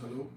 Hello.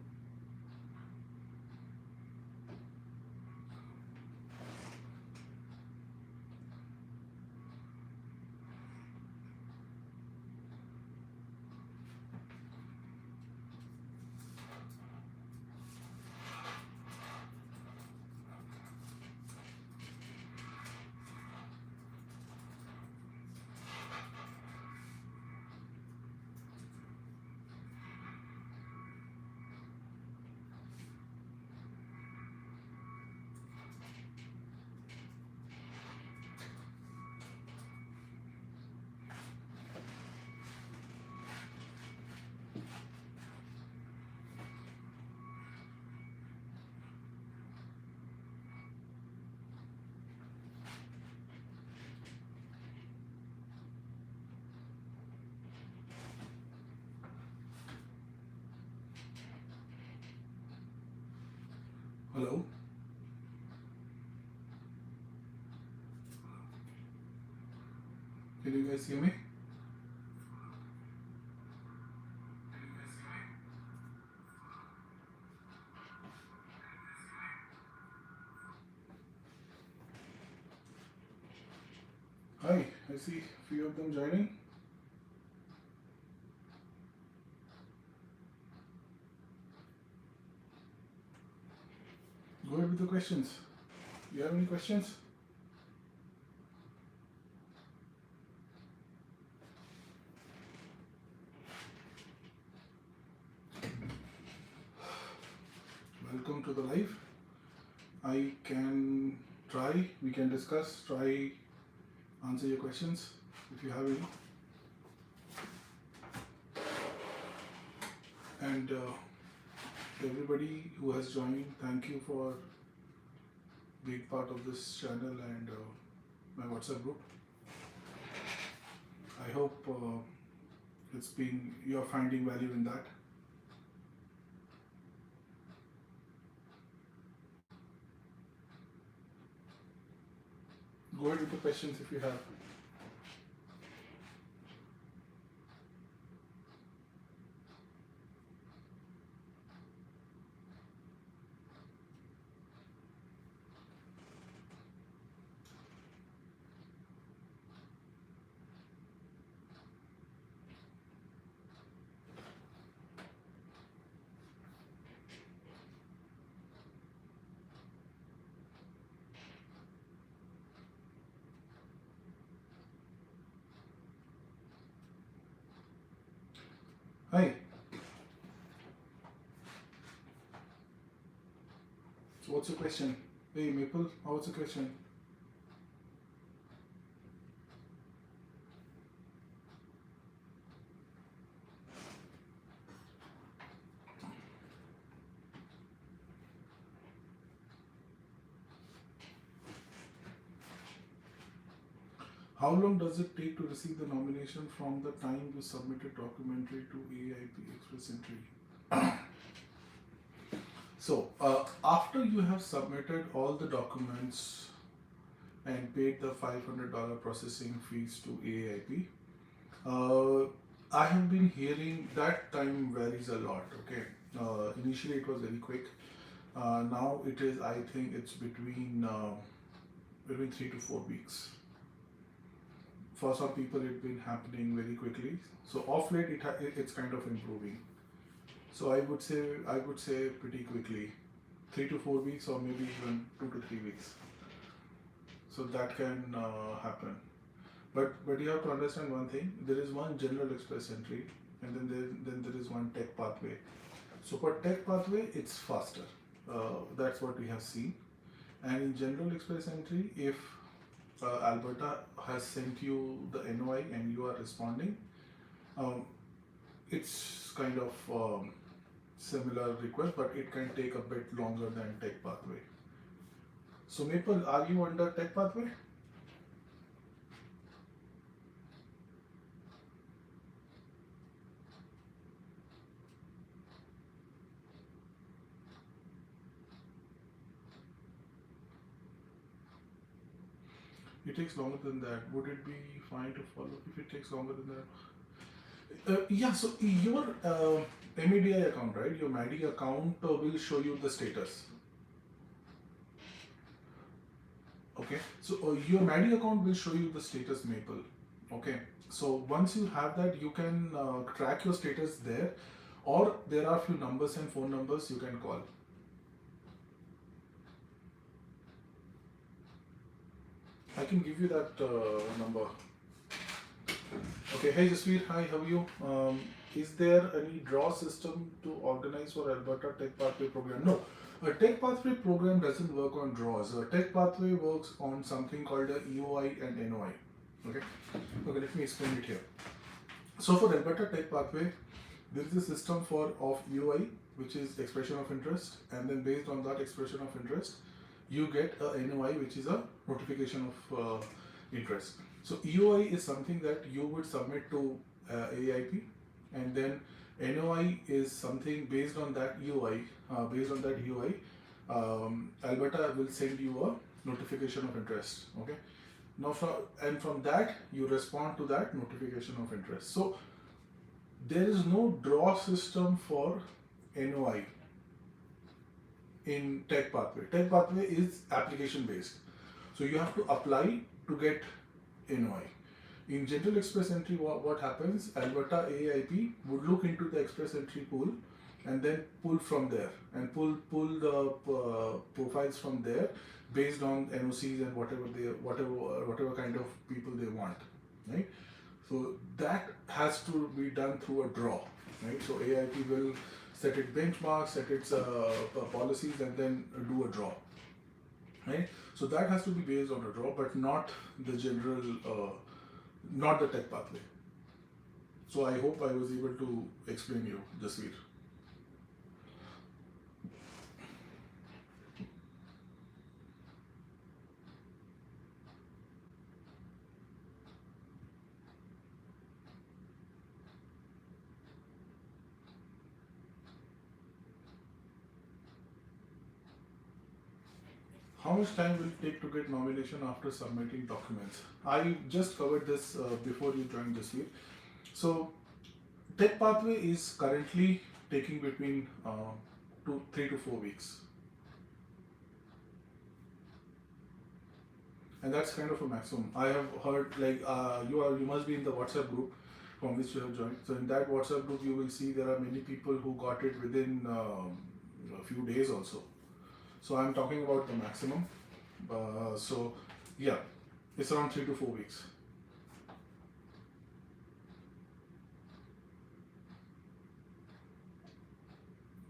Hello. Can you guys hear me? Hi, I see a few of them joining. Go ahead with the questions. You have any questions? Welcome to the live. I can try, we can discuss, try, answer your questions if you have any. And everybody who has joined, thank you for being part of this channel and my WhatsApp group. I hope you're finding value in that. Go ahead with the questions if you have. Hi. So what's your question? Hey Maple, what's the question? How long does it take to receive the nomination from the time you submitted documentary to Aaip Express Entry? So, after you have submitted all the documents and paid the $500 processing fees to Aaip, I have been hearing that time varies a lot. Okay, initially it was very quick. Now it is, I think it's between 3 to 4 weeks. For some people, it's been happening very quickly. So off late, it's kind of improving. So I would say pretty quickly, 3 to 4 weeks, or maybe even 2 to 3 weeks. So that can happen. But you have to understand one thing. There is one general express entry, and then there is one tech pathway. So for tech pathway, it's faster. That's what we have seen. And in general express entry, if Alberta has sent you the NOI and you are responding, it's kind of similar request, but it can take a bit longer than tech pathway. So Maple, are you under tech pathway? It takes longer than that. Would it be fine to follow if it takes longer than that? Yeah, so your MEDI account, right? Your MADI account will show you the status. Okay, so your MADI account will show you the status Maple. Okay, so once you have that, you can track your status there, or there are few numbers and phone numbers you can call. I can give you that number. Okay, hey Jasveer, hi, how are you? Is there any draw system to organize for Alberta Tech Pathway program? No, a Tech Pathway program doesn't work on draws. A Tech Pathway works on something called a EOI and NOI. Okay, okay, let me explain it here. So for Alberta Tech Pathway, there is a system of EOI, which is expression of interest, and then based on that expression of interest, you get a NOI, which is a notification of interest. So EOI is something that you would submit to AIP, and then NOI is something based on that EOI. Alberta will send you a notification of interest. Okay. Now, from that you respond to that notification of interest. So there is no draw system for NOI in Tech Pathway. Tech Pathway is application based. So you have to apply to get NOI. In General Express Entry, what happens? Alberta AIP would look into the Express Entry pool and then pull from there and pull the profiles from there based on NOCs and whatever kind of people they want, right? So that has to be done through a draw, right? So AIP will set its benchmarks, set its policies, and then do a draw, right? So that has to be based on a draw, but not the general, not the Tech Pathway. So I hope I was able to explain you, Jasveer. How much time will it take to get nomination after submitting documents? I just covered this before you joined this week. So, Tech Pathway is currently taking between 3 to 4 weeks. And that's kind of a maximum. I have heard you must be in the WhatsApp group from which you have joined. So in that WhatsApp group, you will see there are many people who got it within a few days also. So I'm talking about the maximum. So yeah, it's around 3 to 4 weeks.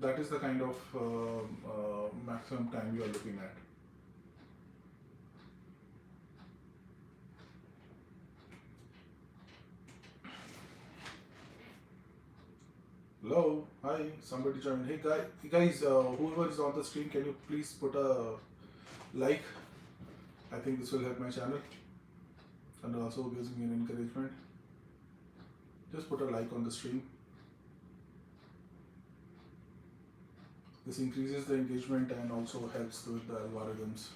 That is the kind of maximum time you are looking at. Hello, hi, somebody joined. Hey guys, whoever is on the stream, can you please put a like? I think this will help my channel and also gives me an encouragement. Just put a like on the stream. This increases the engagement and also helps with the algorithms.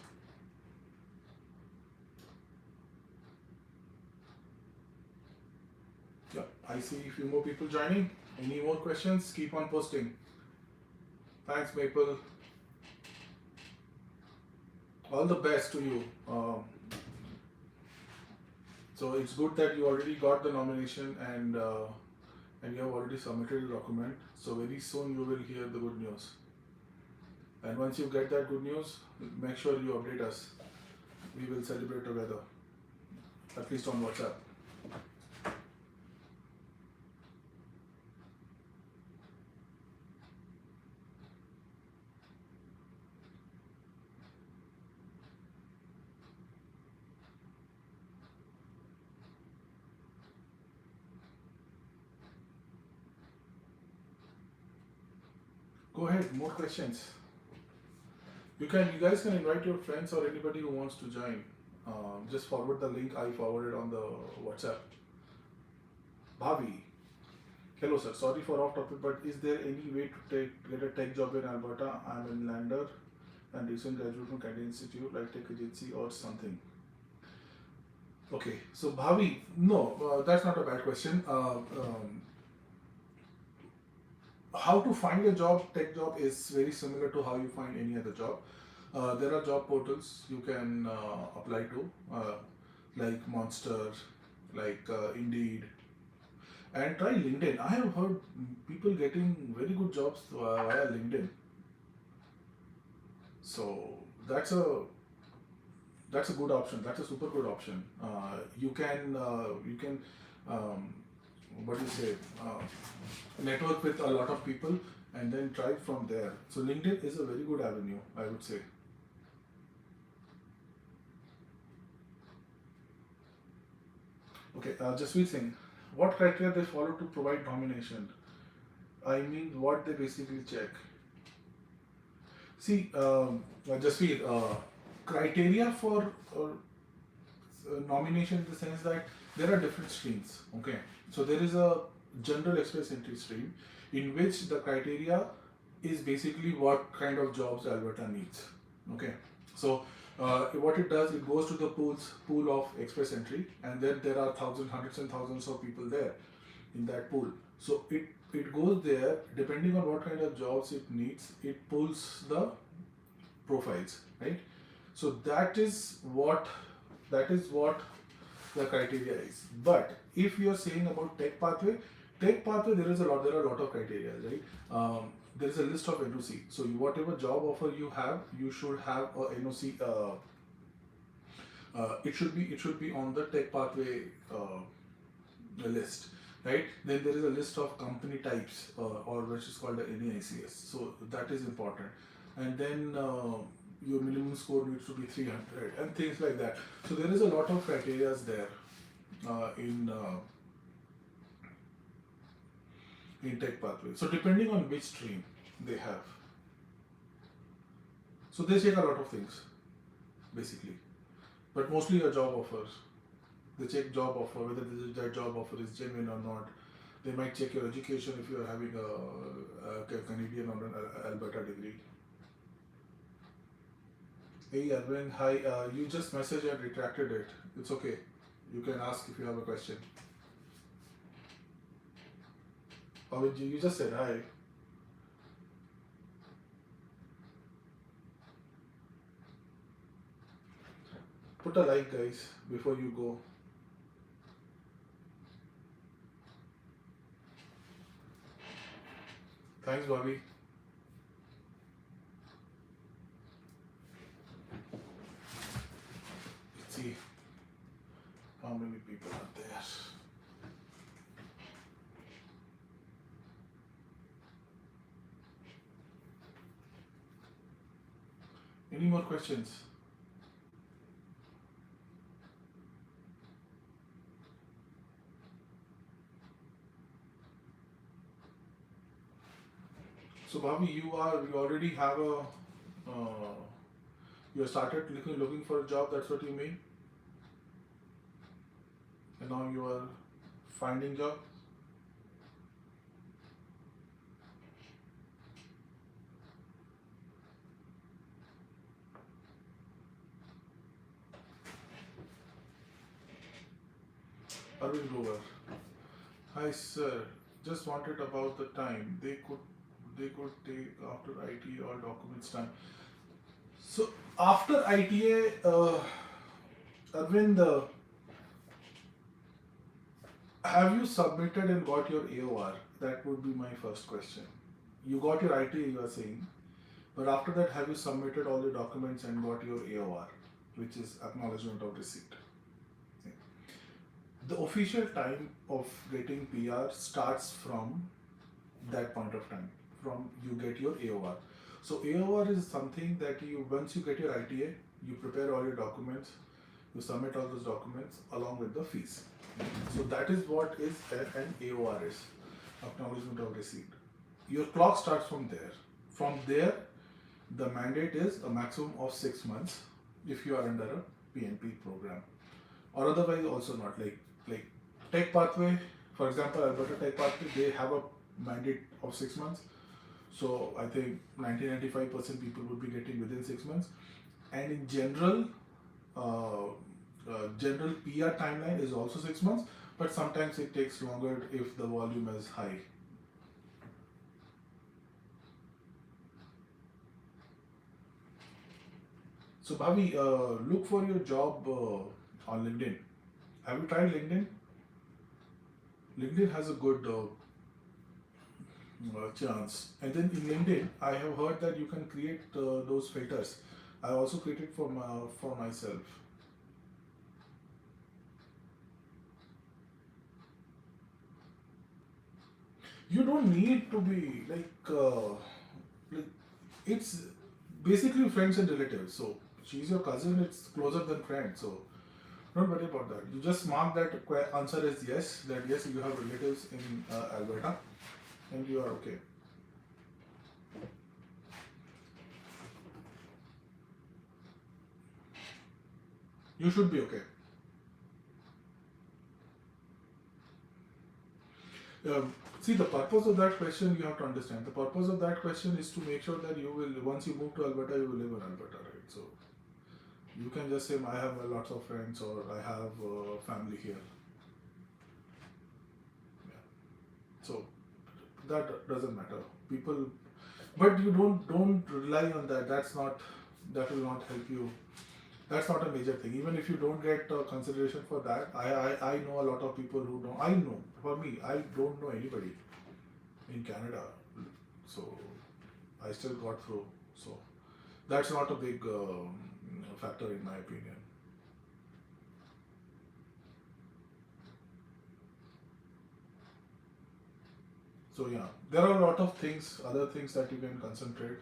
Yeah, I see a few more people joining. Any more questions? Keep on posting. Thanks, Maple. All the best to you. So it's good that you already got the nomination and you have already submitted the document. So very soon you will hear the good news. And once you get that good news, make sure you update us. We will celebrate together, at least on WhatsApp. Go ahead, more questions. You guys can invite your friends or anybody who wants to join. Just forward the link I forwarded on the WhatsApp. Bhavi. Hello sir, sorry for off topic, but is there any way to get a tech job in Alberta? I'm in Lander and recent graduate from Canadian Institute, like tech agency or something. Okay, so Bhavi, no, that's not a bad question. how to find a job, tech job, is very similar to how you find any other job. There are job portals you can apply to, like Monster, like Indeed, and try LinkedIn. I have heard people getting very good jobs via LinkedIn. So that's a that's a good option. That's a super good option. You can what do you say, network with a lot of people and then try from there. So LinkedIn is a very good avenue, I would say. Okay, Jasveer Singh, what criteria they follow to provide nomination? I mean, what they basically check. See, Jasveer, criteria for nomination in the sense that there are different streams. Okay, so there is a general express entry stream in which the criteria is basically what kind of jobs Alberta needs. Okay, so what it does, it goes to the pool of express entry, and then there are thousands, hundreds and thousands of people there in that pool. So it goes there, depending on what kind of jobs it needs, it pulls the profiles, right? So that is what the criteria is. But if you are saying about tech pathway, there are a lot of criteria, right? There is a list of NOC. So whatever job offer you have, you should have a NOC. It should be on the tech pathway list, right? Then there is a list of company types, or which is called the Naics. So that is important. And then your minimum score needs to be 300 and things like that. So there is a lot of criteria there in tech pathway. So depending on which stream they have, so they check a lot of things basically, but mostly a job offer. They check job offer, whether that job offer is genuine or not. They might check your education if you are having a Canadian or an Alberta degree. Hey Arvind, hi. You just messaged and retracted it. It's okay. You can ask if you have a question. Or you just said hi. Put a like, guys, before you go. Thanks, Bobby. Let's see how many people are there. Any more questions? So Bobby, you already have you started looking for a job. That's what you mean? And now you are finding job. Arvind Grover. Hi sir, just wanted about the time they could take after ITA all documents time. So after ITA, Arvind, have you submitted and got your AOR? That would be my first question. You got your ITA, you are saying, but after that, have you submitted all the documents and got your AOR, which is acknowledgement of receipt? The official time of getting PR starts from that point of time, from you get your AOR. So AOR is something that once you get your ITA, you prepare all your documents, you submit all those documents along with the fees. So that is what is an AOR is, acknowledgement of receipt. Your clock starts from there. From there, the mandate is a maximum of 6 months if you are under a PNP program, or otherwise also not. Like tech pathway, for example, Alberta tech pathway, they have a mandate of 6 months. So I think 90-95% people would be getting within 6 months. And in general, general PR timeline is also 6 months, but sometimes it takes longer if the volume is high. So Bhavi, look for your job on LinkedIn. Have you tried LinkedIn? LinkedIn has a good chance. And then in LinkedIn, I have heard that you can create those filters. I also created for myself. You don't need to be like it's basically friends and relatives. So she's your cousin. It's closer than friends. So don't worry about that. You just mark that answer as yes. That yes, you have relatives in Alberta, and you are okay. You should be okay. See, the purpose of that question you have to understand. The purpose of that question is to make sure that you will, once you move to Alberta, you will live in Alberta, right? So you can just say, I have lots of friends or I have family here. Yeah. So that doesn't matter. People, but you don't rely on that. That will not help you. That's not a major thing. Even if you don't get consideration for that, I know a lot of people who don't. I know, for me, I don't know anybody in Canada. So I still got through. So that's not a big factor in my opinion. So yeah, there are a lot of things, other things that you can concentrate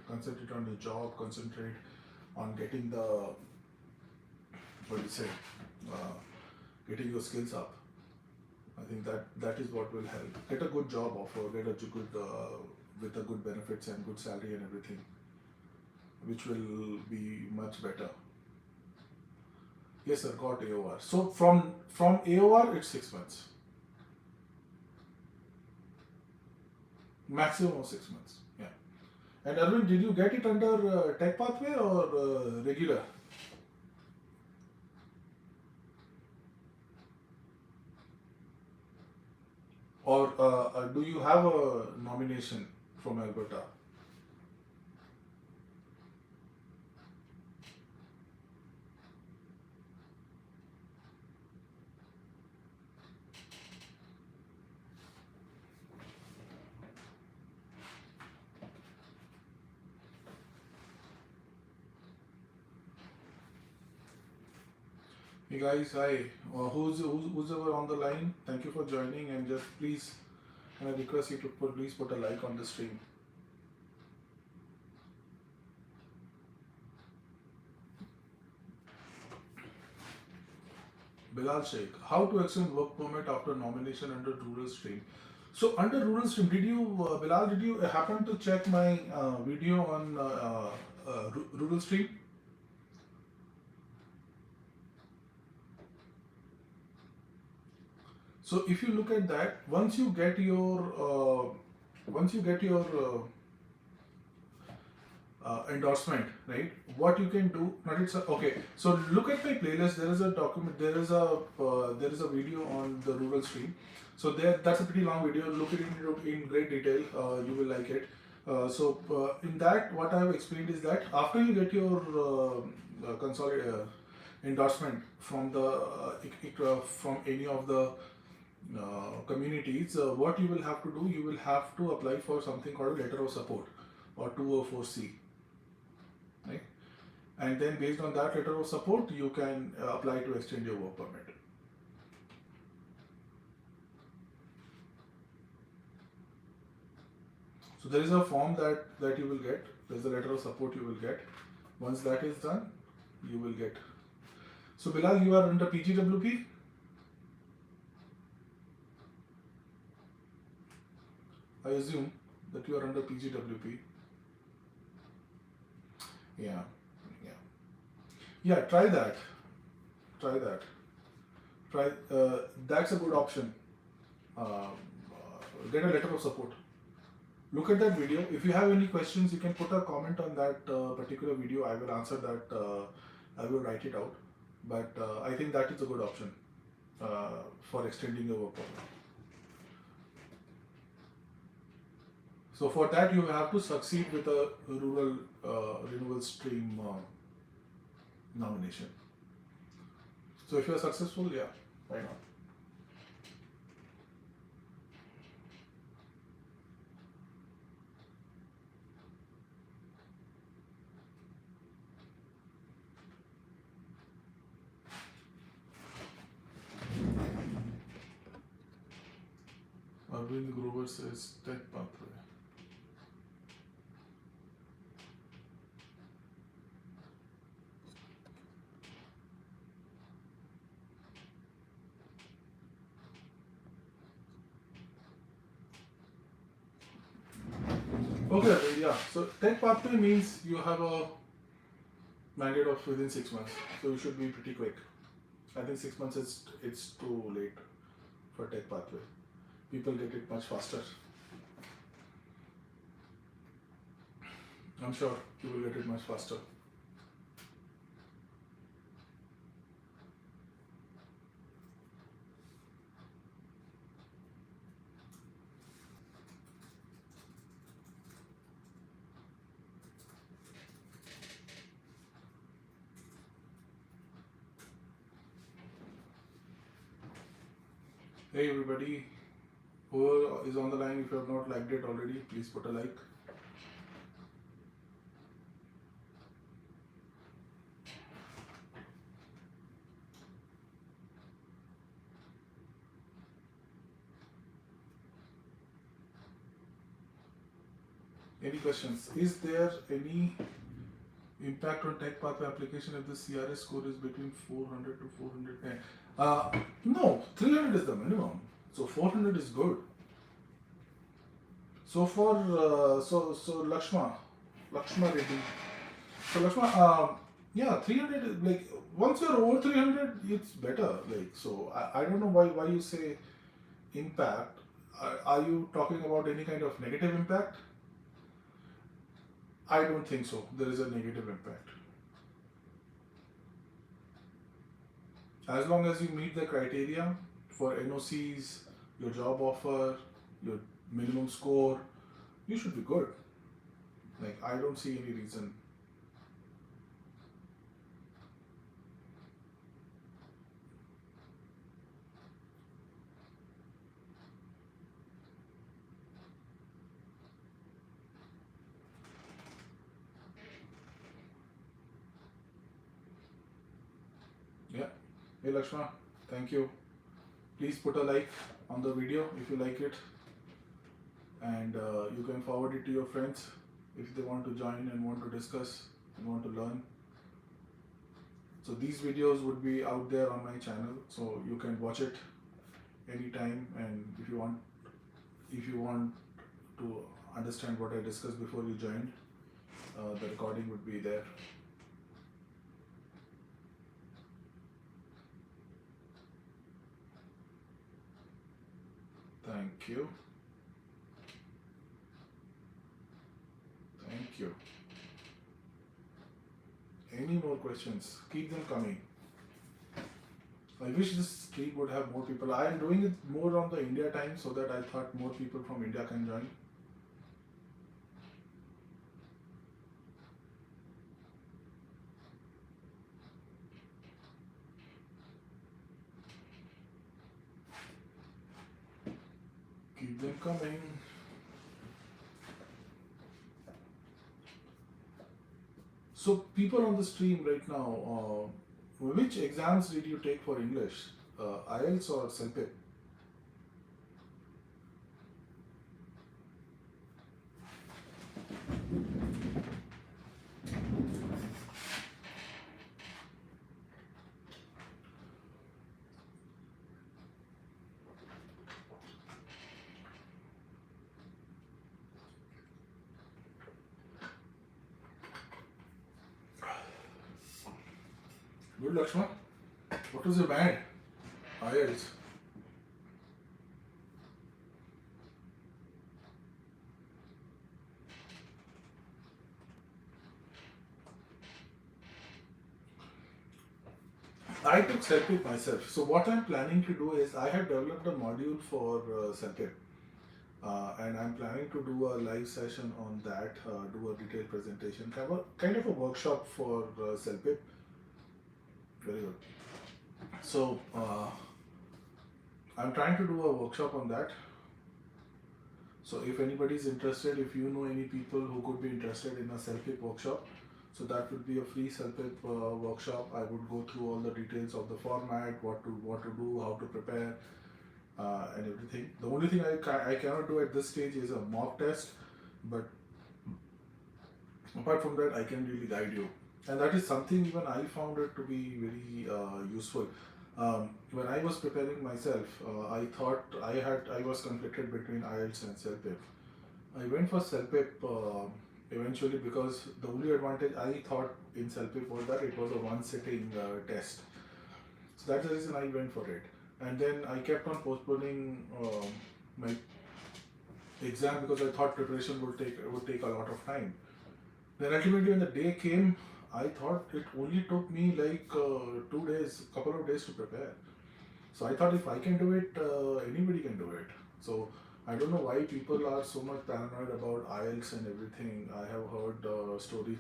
on your job, concentrate on getting the, what do you say, uh, getting your skills up. I think that is what will help. Get a good job offer, get a good with a good benefits and good salary and everything, which will be much better. Yes, sir, got AOR. So from AOR, it's 6 months, maximum of 6 months. Yeah. And Arvind, did you get it under tech pathway or regular? Or do you have a nomination from Alberta? Hey guys, hi. Who's ever on the line? Thank you for joining, and just please, and I request you to please put a like on the stream. Bilal Sheikh, how to extend work permit after nomination under rural stream? So under rural stream, did you Bilal? Did you happen to check my video on rural stream? So if you look at that, once you get your endorsement, right? What you can do, not it's a, okay. So look at my playlist. There is a document. There is a video on the rural stream. So there, that's a pretty long video. Look at it in great detail. You will like it. In that, what I have explained is that after you get your endorsement from the from any of the communities, what you will have to do, you will have to apply for something called a letter of support or 204C, right? And then based on that letter of support, you can apply to extend your work permit. So there is a form that you will get. There's a letter of support you will get. Once that is done, you will get. So Bilal, you are under PGWP. I assume that you are under PGWP. Yeah, yeah, yeah. Try that. Try that. Try. That's a good option. Get a letter of support. Look at that video. If you have any questions, you can put a comment on that particular video. I will answer that. I will write it out. But I think that is a good option for extending your work permit. So for that, you have to succeed with a rural renewal stream nomination. So if you are successful, yeah, why not? Arvind Grover says tech pathway. Okay, yeah. So tech pathway means you have a mandate of within 6 months, so you should be pretty quick. I think 6 months is it's too late for tech pathway. People get it much faster. I'm sure you will get it much faster. Hey everybody, who is on the line, if you have not liked it already, please put a like. Any questions? Is there any impact on tech pathway application if the CRS score is between 400 to 410? No, 300 is the minimum. So 400 is good. So for Lakshma Reddy. So Lakshma, yeah, 300 is like once you're over 300, it's better. Like so, I don't know why you say impact. Are you talking about any kind of negative impact? I don't think so. There is a negative impact. As long as you meet the criteria for NOCs, your job offer, your minimum score, you should be good. Like, I don't see any reason. Yeah. Hey Lakshma, thank you. Please put a like on the video if you like it, and you can forward it to your friends if they want to join and want to discuss and want to learn. So these videos would be out there on my channel, so you can watch it anytime, and if you want to understand what I discussed before you joined, the recording would be there. Thank you. Thank you. Any more questions? Keep them coming. I wish this stream would have more people. I am doing it more on the India time so that I thought more people from India can join. Keep them coming. So people on the stream right now, which exams did you take for English? IELTS or Fswp? Good, Lakshman. What was your band? IELTS. I took Fswp myself. So what I'm planning to do is I have developed a module for Fswp. And I'm planning to do a live session on that, do a detailed presentation, kind of a workshop for Fswp. Very good. So I'm trying to do a workshop on that. So if anybody is interested, if you know any people who could be interested in a self-pip workshop, so that would be a free self-pip workshop. I would go through all the details of the format, what to do, how to prepare, and everything. The only thing I cannot do at this stage is a mock test, but apart from that, I can really guide you. And that is something even I found it to be very useful. When I was preparing myself, I thought I was conflicted between IELTS and self-pip. I went for self-pip eventually because the only advantage I thought in self-pip was that it was a one-sitting test. So that's the reason I went for it. And then I kept on postponing my exam because I thought preparation would take a lot of time. Then ultimately when the day came, I thought it only took me like 2 days, couple of days to prepare. So I thought if I can do it, anybody can do it. So I don't know why people are so much paranoid about IELTS and everything. I have heard stories,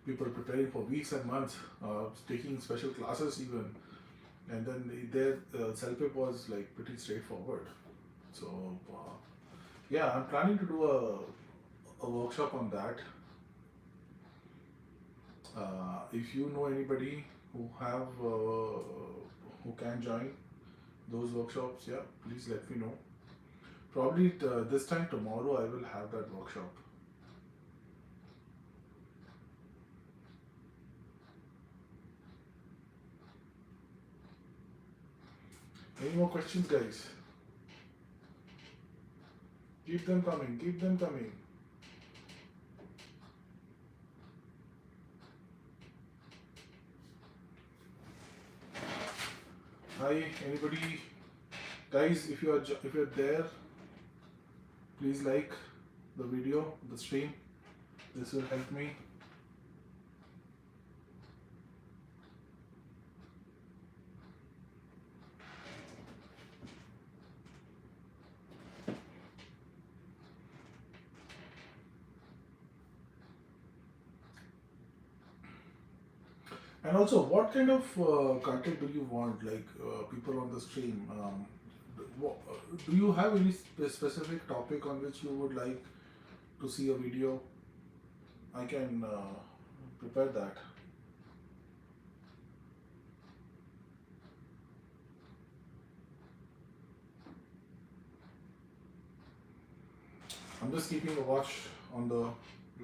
people preparing for weeks and months, taking special classes even. And then their self-pip was like pretty straightforward. So yeah, I'm planning to do a workshop on that. If you know anybody who can join those workshops, yeah, please let me know. Probably this time tomorrow I will have that workshop. Any more questions, guys? Keep them coming, keep them coming. Hi, anybody? Guys, if you're there, please like the video, the stream. This will help me. And also, what kind of content do you want? Like people on the stream, do you have any specific topic on which you would like to see a video? I can prepare that. I'm just keeping a watch on the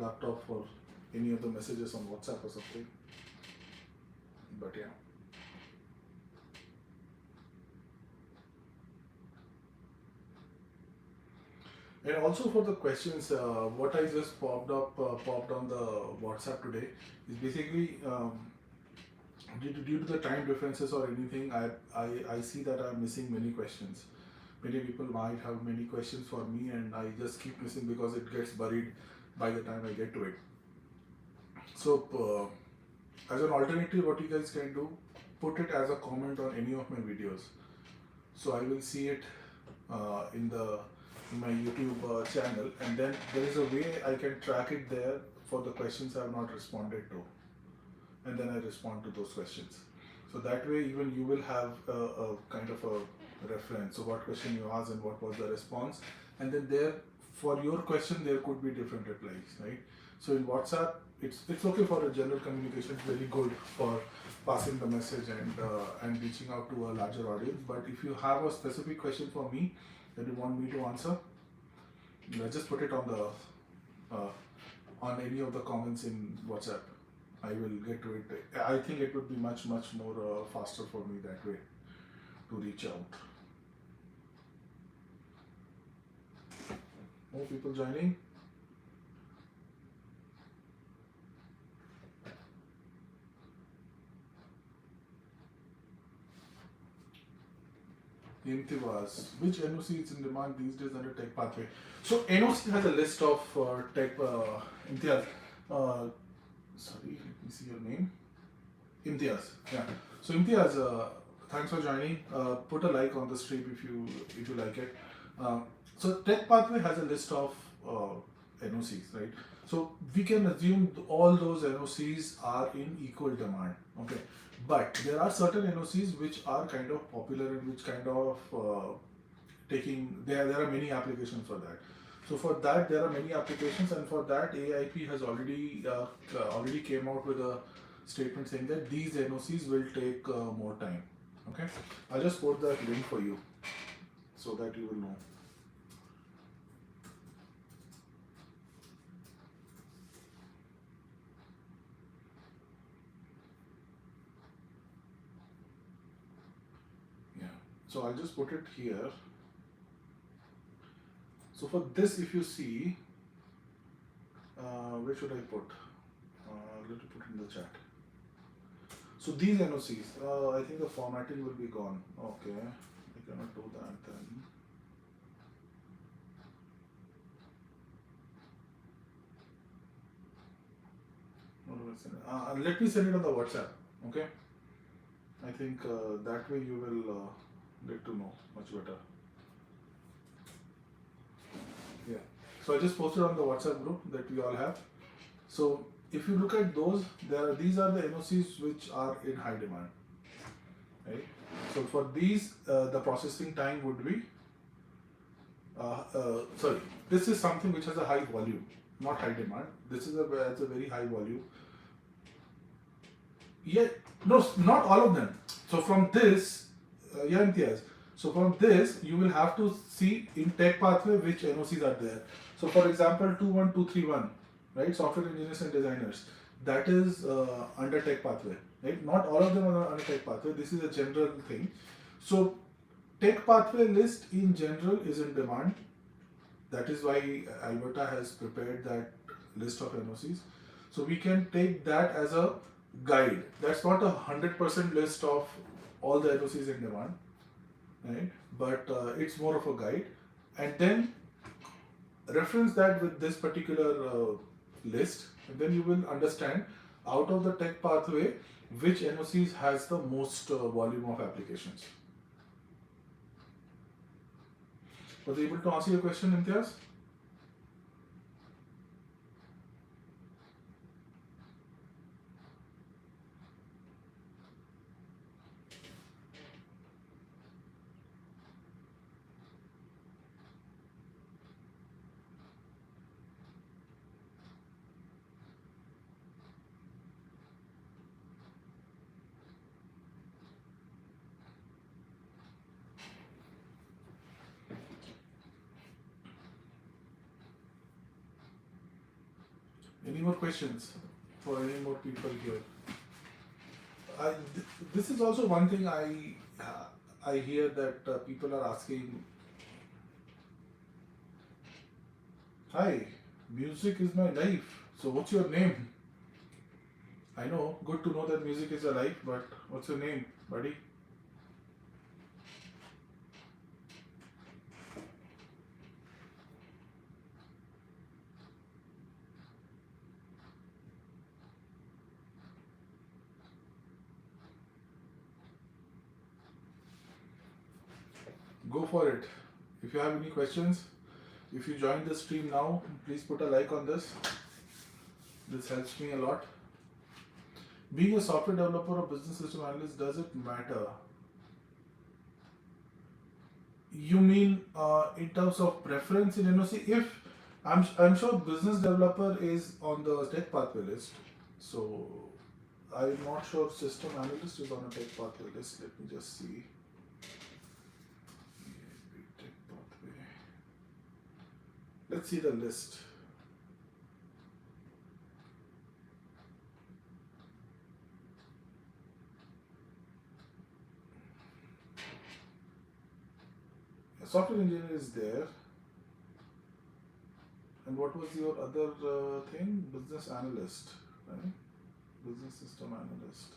laptop for any of the messages on WhatsApp or something. But yeah. And also for the questions, what I just popped on the WhatsApp today is basically due to the time differences or anything, I see that I'm missing many questions. Many people might have many questions for me and I just keep missing because it gets buried by the time I get to it. So as an alternative, what you guys can do, put it as a comment on any of my videos. So I will see it in my YouTube channel, and then there is a way I can track it there for the questions I have not responded to, and then I respond to those questions. So that way even you will have a kind of a reference. So what question you asked and what was the response, and then there for your question there could be different replies, right? So in WhatsApp it's okay for a general communication, it's very good for passing the message and reaching out to a larger audience. But if you have a specific question for me that you want me to answer, just put it on the on any of the comments in WhatsApp. I will get to it. I think it would be much more faster for me that way to reach out. More people joining. Imtivaz, which NOC is in demand these days under tech pathway? So NOC has a list of tech Imtiaz. Sorry, let me see your name. Imtiaz. Yeah. So Imtiaz, thanks for joining. Put a like on the stream if you like it. So tech pathway has a list of NOCs, right? So we can assume all those NOCs are in equal demand. Okay. But there are certain NOCs which are kind of popular and which kind of there are many applications for that. So for that there are many applications, and for that AIP has already came out with a statement saying that these NOCs will take more time. Okay, I'll just put that link for you so that you will know. Yeah, so I'll just put it here. So for this, if you see, where should I put? Let me put it in the chat. So these NOCs, I think the formatting will be gone. Okay, I cannot do that then. Let me send it on the WhatsApp. Okay, I think that way you will get to know much better. Yeah. So I just posted on the WhatsApp group that we all have. So if you look at those, these are the NOCs which are in high demand, right? So for these, the processing time would be, sorry, this is something which has a high volume, not high demand. This is a very high volume. Yeah, no, not all of them. So from this, yeah, Imtiaz. So from this, you will have to see in tech pathway which NOCs are there. So for example, 21231, right? Software engineers and designers. That is under tech pathway, right? Not all of them are under tech pathway. This is a general thing. So tech pathway list in general is in demand. That is why Alberta has prepared that list of NOCs. So we can take that as a guide. That's not 100% list of all the NOCs in demand, right? But it's more of a guide, and then reference that with this particular list, and then you will understand out of the tech pathway which NOCs has the most volume of applications. Was I able to answer your question, Imtiaz? Any more questions for any more people here? This is also one thing I hear that people are asking. Hi, music is my life. So what's your name? I know, good to know that music is a life, but what's your name, buddy? Go for it. If you have any questions, if you joined the stream now, please put a like on this. This helps me a lot. Being a software developer or business system analyst, does it matter? You mean in terms of preference in NOC? If I'm sure business developer is on the tech pathway list, so I'm not sure system analyst is on a tech pathway list. Let me just see. Tech pathway. Let's see the list. Software engineer is there. And what was your other thing? Business analyst, right? Business system analyst.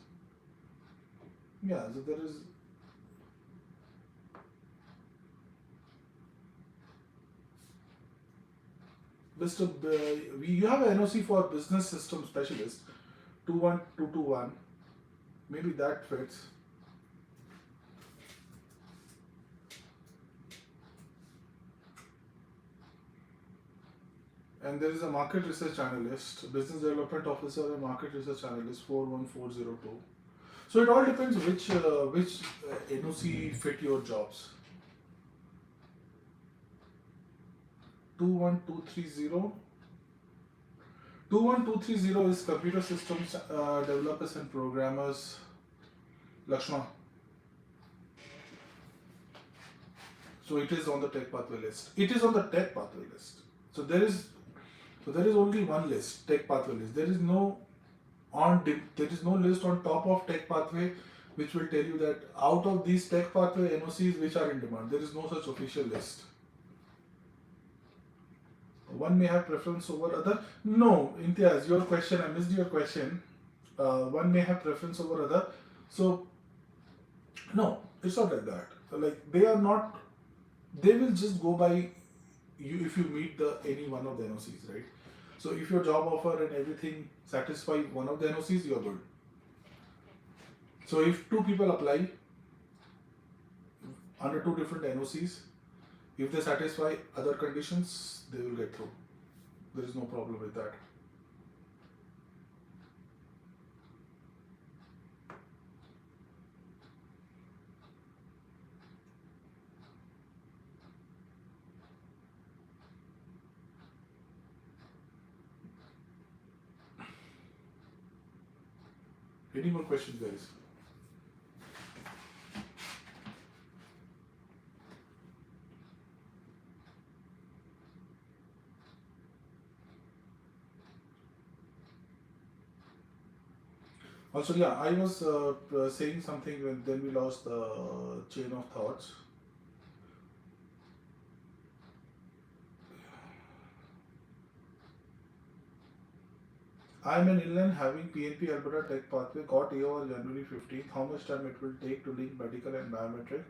Yeah, so there is. You have an NOC for business system specialist, 21221. Maybe that fits. And there is a market research analyst, business development officer and market research analyst 41402. So it all depends which NOC fit your jobs. 21230. 21230 is computer systems developers and programmers. Lakshma. So it is on the tech pathway list. It is on the tech pathway list. So there is only one list, tech pathway list. There is no list on top of tech pathway which will tell you that out of these tech pathway NOCs which are in demand. There is no such official list. One may have preference over other. No, Imtiaz, your question, I missed your question. One may have preference over other. So, no, it's not like that. Like they are not. They will just go by you if you meet any one of the NOCs, right? So if your job offer and everything satisfy one of the NOCs, you are good. So if two people apply under two different NOCs, if they satisfy other conditions, they will get through. There is no problem with that. Any more questions, guys? Also, yeah, I was saying something when then we lost the chain of thoughts. I'm an inland having PNP Alberta Tech Pathway, got AOR January 15th. How much time it will take to link medical and biometric?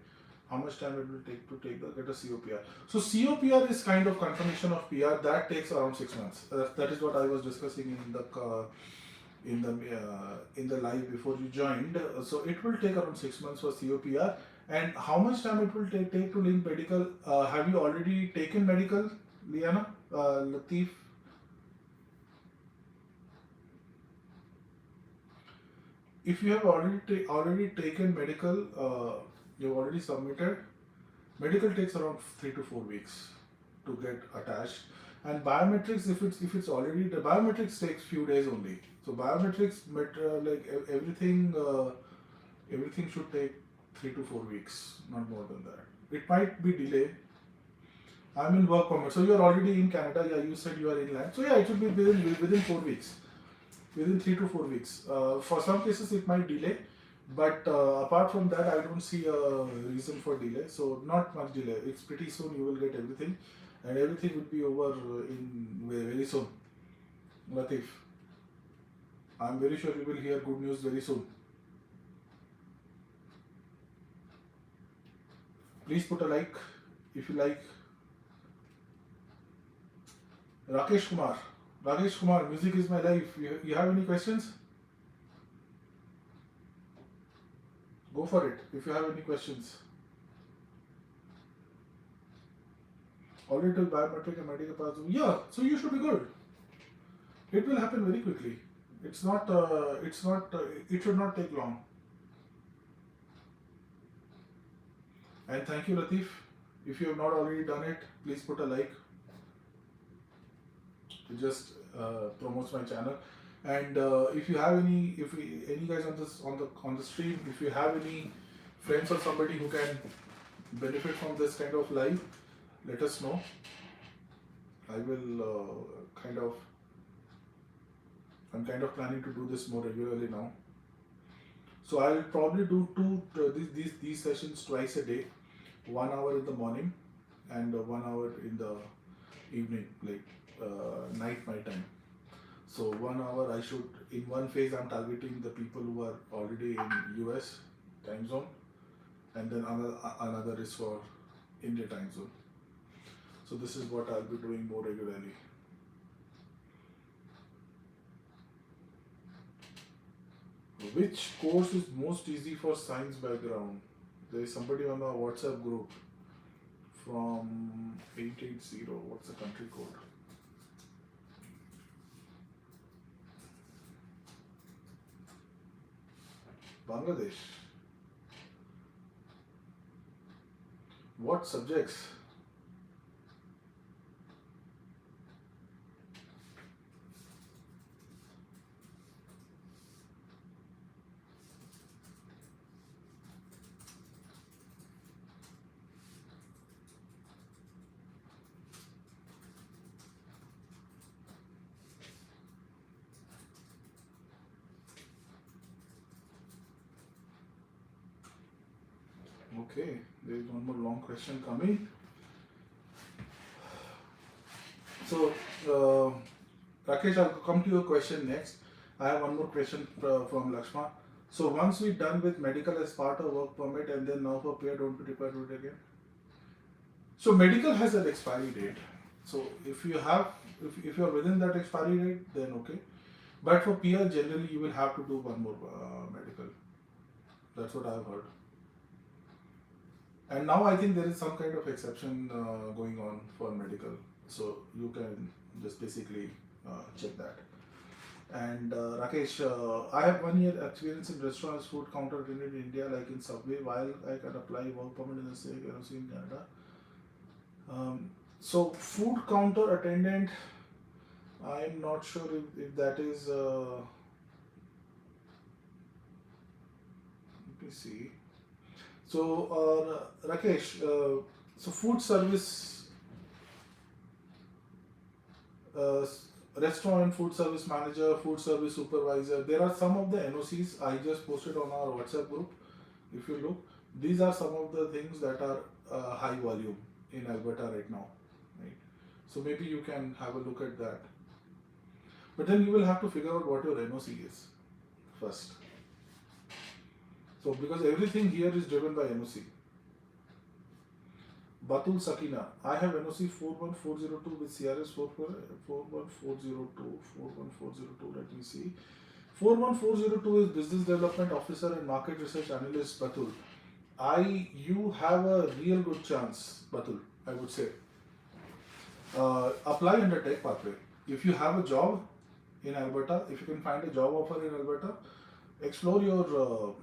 How much time it will take to get a COPR? So COPR is kind of confirmation of PR. That takes around 6 months. That is what I was discussing in the live before you joined. So it will take around 6 months for COPR. And how much time it will take to link medical? Have you already taken medical, Liana? Latif? If you have already taken medical, you've already submitted. Medical takes around 3 to 4 weeks to get attached, and biometrics, if it's already, the biometrics takes few days only. So biometrics, everything should take 3 to 4 weeks, not more than that. It might be delay. I'm in work permit, so you are already in Canada. Yeah, you said you are inland, so yeah, it should be within 4 weeks. Within 3 to 4 weeks. For some cases it might delay, but apart from that I don't see a reason for delay. So not much delay. It's pretty soon you will get everything, and everything will be over in very soon. Latif, I'm very sure you will hear good news very soon. Please put a like if you like. Rakesh Kumar, music is my life. You have any questions? Go for it if you have any questions. Already took biometric and medical pathway. Yeah, so you should be good. It will happen very quickly. It should not take long. And thank you, Latif. If you have not already done it, please put a like. It just promotes my channel. And if you have any guys on the stream, if you have any friends or somebody who can benefit from this kind of live, let us know. I will I'm kind of planning to do this more regularly now. So I'll probably do these sessions twice a day, 1 hour in the morning and 1 hour in the evening, like night my time. So 1 hour I should, in one phase I'm targeting the people who are already in US time zone, and then another is for India time zone. So this is what I'll be doing more regularly. Which course is most easy for science background? There is somebody on our WhatsApp group from 880. What's the country code? Bangladesh. What subjects? Okay, there is one more long question coming. So, Rakesh, I'll come to your question next. I have one more question from Lakshma. So, once we're done with medical as part of work permit and then now for PR, don't be required to do it again? So, medical has an expiry date. So, if you are within that expiry date, then okay. But for PR, generally you will have to do one more medical. That's what I've heard. And now I think there is some kind of exception going on for medical. So you can just basically check that. And Rakesh, I have 1 year experience in restaurants, food counter attendant in India, like in Subway, while I can apply work permit in the same NOC in Canada. So food counter attendant, I'm not sure if that is, let me see. So Rakesh, so food service, restaurant food service manager, food service supervisor, there are some of the NOCs I just posted on our WhatsApp group. If you look, these are some of the things that are high volume in Alberta right now, right? So maybe you can have a look at that. But then you will have to figure out what your NOC is first. So because everything here is driven by NOC. Batul Sakina, I have NOC 41402 with CRS 41402, let me see. 41402 is Business Development Officer and Market Research Analyst, Batul. You have a real good chance, Batul, I would say. Apply under Tech Pathway. If you have a job in Alberta, if you can find a job offer in Alberta, explore your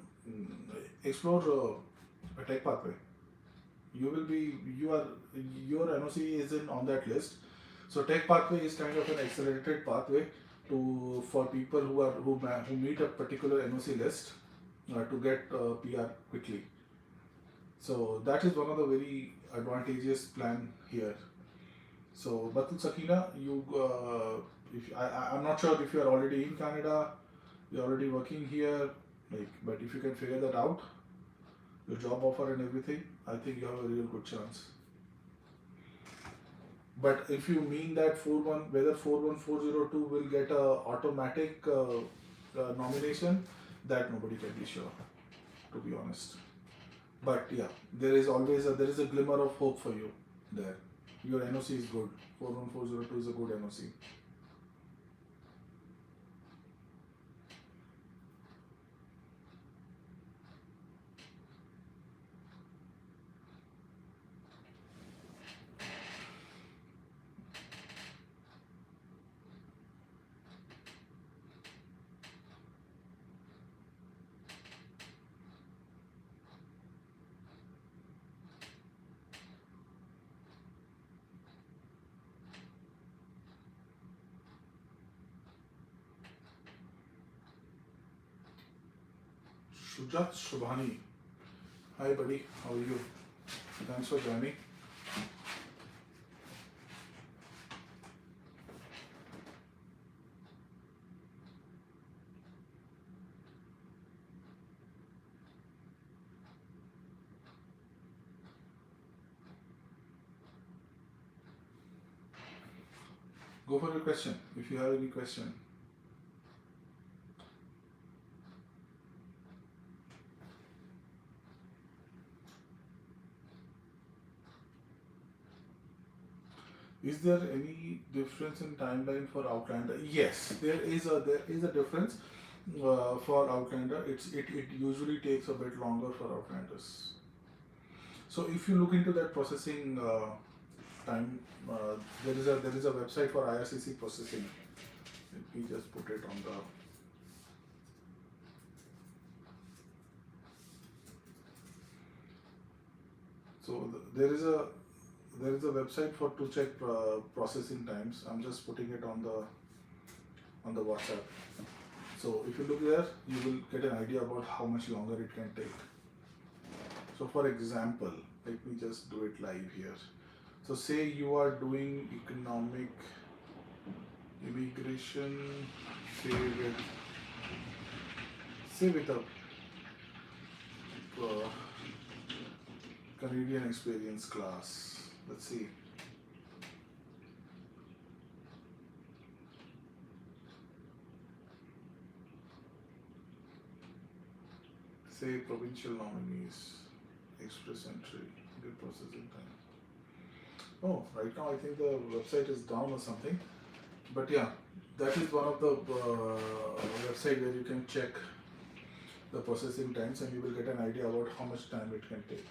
a Tech Pathway. Your NOC is on that list. So Tech Pathway is kind of an accelerated pathway for people who meet a particular NOC list to get PR quickly. So that is one of the very advantageous plan here. So Batul Sakina, I'm not sure if you are already in Canada, you're already working here, but if you can figure that out, your job offer and everything, I think you have a real good chance. But if you mean that whether 41402 will get a automatic nomination, that nobody can be sure, to be honest. But yeah, there is a glimmer of hope for you there. Your NOC is good. 41402 is a good NOC. Shujat Shubhani. Hi buddy, how are you? Thanks for joining. Go for your question, if you have any question. Is there any difference in timeline for Outlander? Yes, there is a difference for Outlander. It usually takes a bit longer for Outlanders. So if you look into that processing time, there is a website for Ircc processing. Let me just put it on the. So there is a website for to check processing times. I'm just putting it on the WhatsApp. So if you look there, you will get an idea about how much longer it can take. So for example, let me just do it live here. So say you are doing economic immigration, say with a Canadian experience class. Let's see. Say provincial nominees, express entry, good processing time. Oh, right now I think the website is down or something. But yeah, that is one of the website where you can check the processing times and you will get an idea about how much time it can take.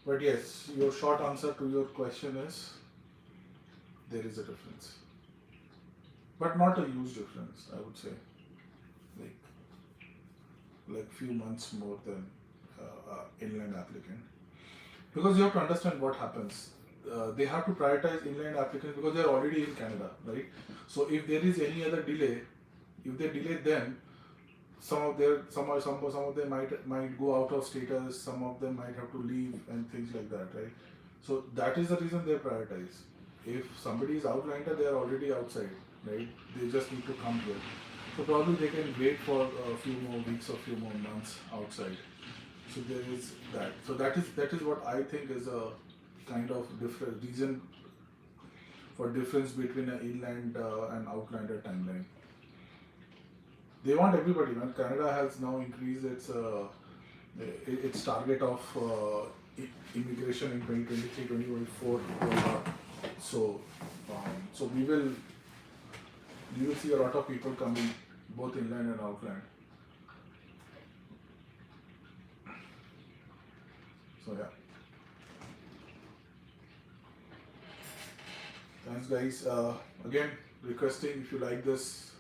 But yes, your short answer to your question is there is a difference. But not a huge difference, I would say. Like few months more than inland applicant. Because you have to understand what happens. They have to prioritize inland applicants because they are already in Canada, right? So if there is any other delay, if they delay them, some of them might go out of status, some of them might have to leave and things like that, right? So that is the reason they prioritize. If somebody is outlander, they are already outside, right? They just need to come here. So probably they can wait for a few more weeks or few more months outside. So there is that. So that is what I think is a kind of different reason for difference between an inland and outlander timeline. They want everybody, man. Canada has now increased its target of immigration in 2023, 2024 a lot. So you will see a lot of people coming both inland and outland. So yeah. Thanks guys. Again, requesting if you like this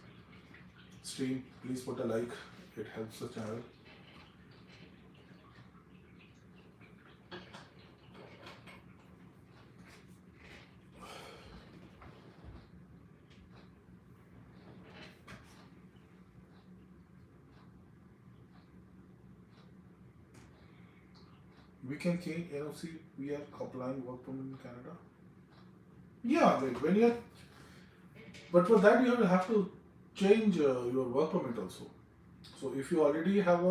stream, please put a like. It helps the channel. We can change NOC. We are applying work permit in Canada. Yeah, like when you are, but for that you will have to change your work permit also. So if you already have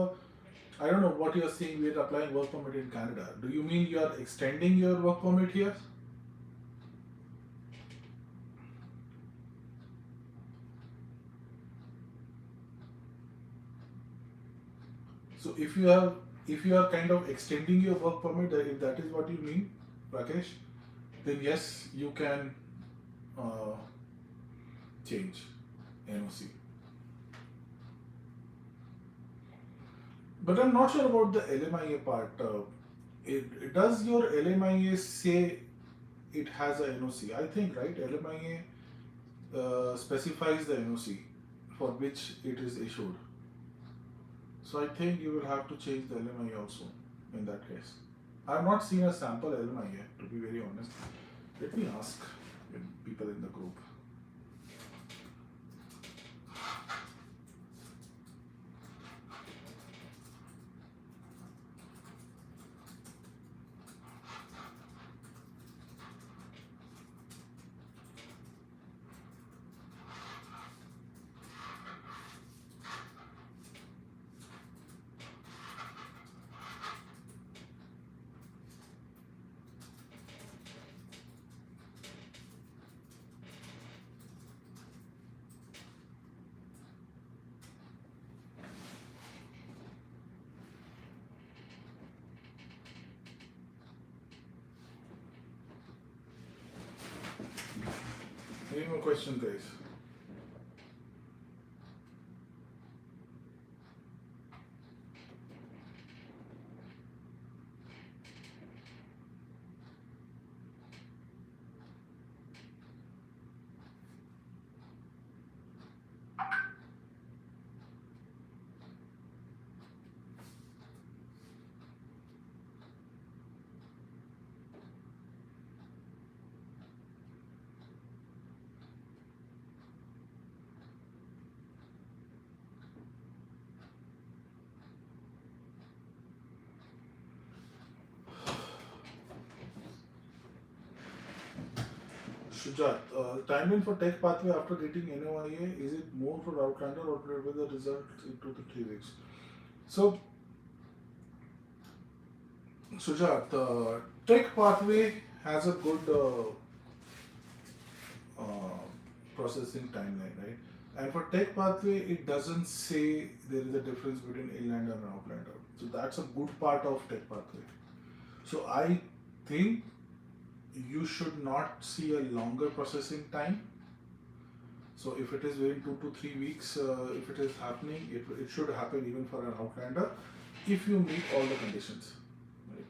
I don't know what you are saying. We are applying work permit in Canada. Do you mean you are extending your work permit here? So if you are kind of extending your work permit, if that is what you mean, Rakesh, then yes, you can change NOC. But I'm not sure about the LMIA part. Does your LMIA say it has a NOC? I think, right? LMIA specifies the NOC for which it is issued. So I think you will have to change the LMIA also in that case. I have not seen a sample LMIA, to be very honest. Let me ask people in the group. Any more questions, guys? Shujat, timeline for tech pathway after getting NOIA, is it more for Outlander or with the result in 2 to 3 weeks? So, Shujat, tech pathway has a good processing timeline, right? And for tech pathway, it doesn't say there is a difference between inlander and outlander. So that's a good part of tech pathway. So I think you should not see a longer processing time. So if it is within 2 to 3 weeks, if it is happening, it should happen even for an outlander if you meet all the conditions. Right?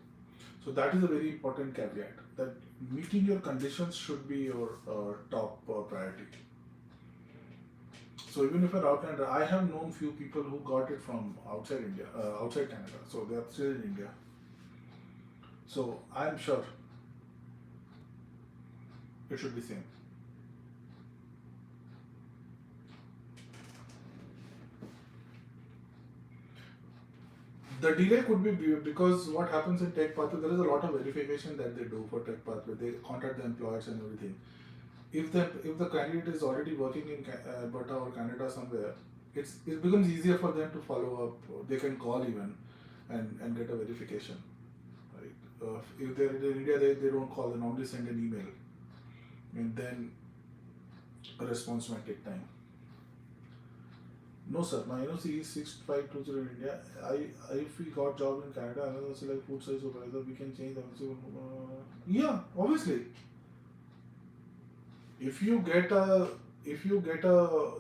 So that is a very important caveat, that meeting your conditions should be your top priority. So even if an outlander, I have known few people who got it from outside India, outside Canada. So they are still in India. So I am sure it should be same. The delay could be because what happens in tech pathway, there is a lot of verification that they do for tech pathway. They contact the employers and everything. If the candidate is already working in Alberta or Canada somewhere, it becomes easier for them to follow up. They can call even and get a verification. Right? If they're in India, they don't call. They normally send an email, and then a response might take time. No sir, my NOC is 6520 in India. If we got job in Canada, another like food service supervisor, we can change the NOC. Yeah, obviously. If you get a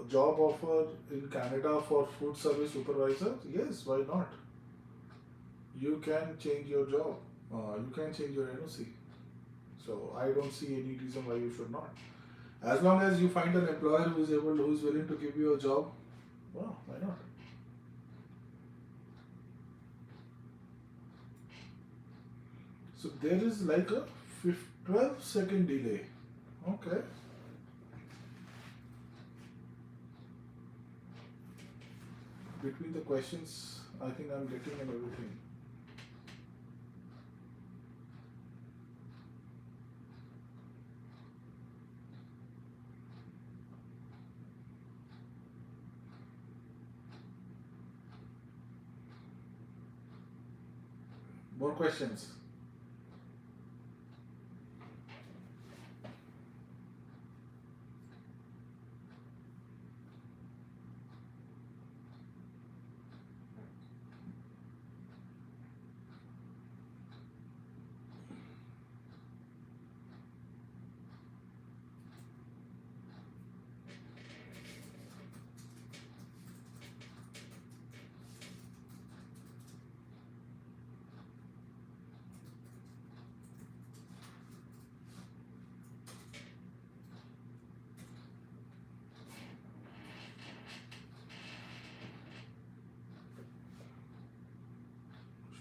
job offer in Canada for food service supervisor, yes, why not? You can change your job. You can change your NOC. So I don't see any reason why you should not. As long as you find an employer who is willing to give you a job, well, why not? So there is like a 12-second delay. Okay. Between the questions, I think I'm getting in everything. More questions?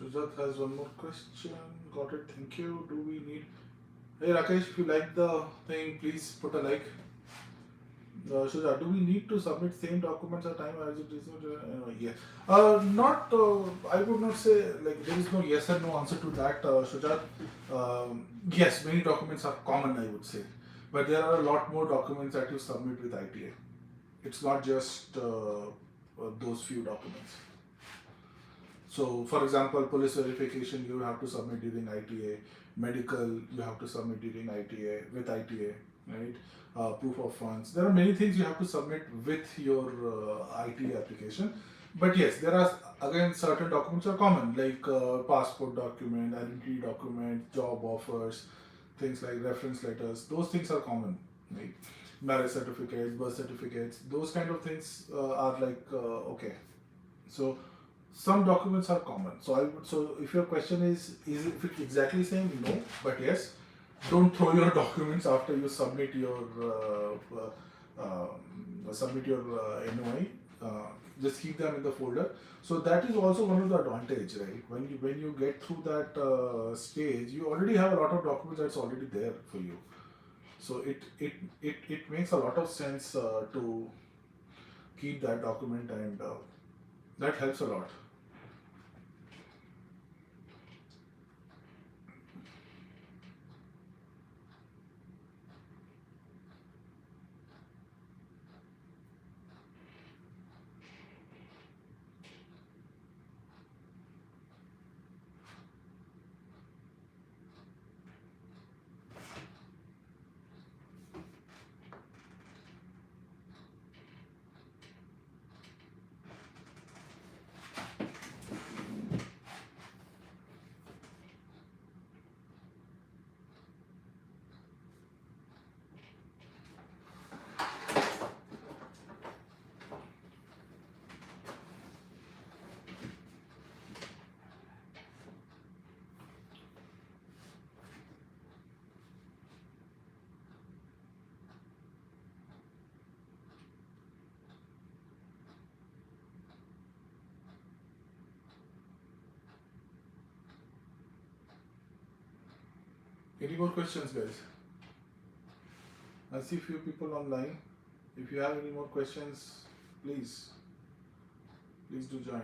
Shujat has one more question. Got it. Thank you. Do we need? Hey Rakesh, if you like the thing, please put a like. Shujat, do we need to submit same documents at time as it is? Yes. Not. I would not say like there is no yes or no answer to that, Shujat. Yes, many documents are common, I would say, but there are a lot more documents that you submit with ITA. It's not just those few documents. So, for example, police verification you have to submit during ITA, medical you have to submit during ITA, with ITA, right? Proof of funds. There are many things you have to submit with your ITA application. But yes, there are again certain documents are common, like passport document, identity document, job offers, things like reference letters. Those things are common, right? Marriage certificates, birth certificates, those kind of things are like okay. So some documents are common. So if your question is it exactly same? No, but yes, don't throw your documents after you submit your NOI. Just keep them in the folder. So that is also one of the advantage, right? When you get through that stage, you already have a lot of documents that's already there for you. So it makes a lot of sense to keep that document, and that helps a lot. Any more questions, guys? I see few people online. If you have any more questions, please do join.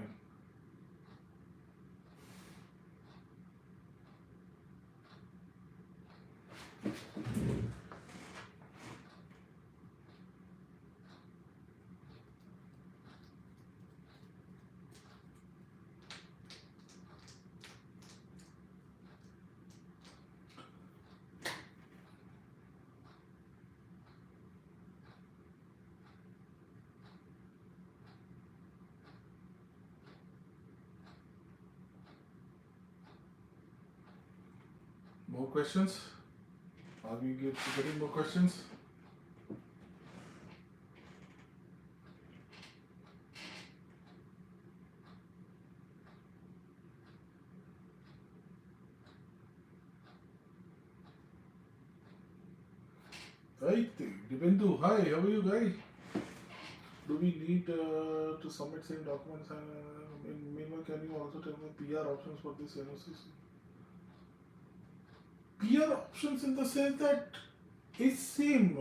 More questions? Are we getting more questions? Right, Dibendu, hi, how are you guys? Do we need to submit same documents? And meanwhile, can you also tell me PR options for this NOCC? PR options in the sense that it's same.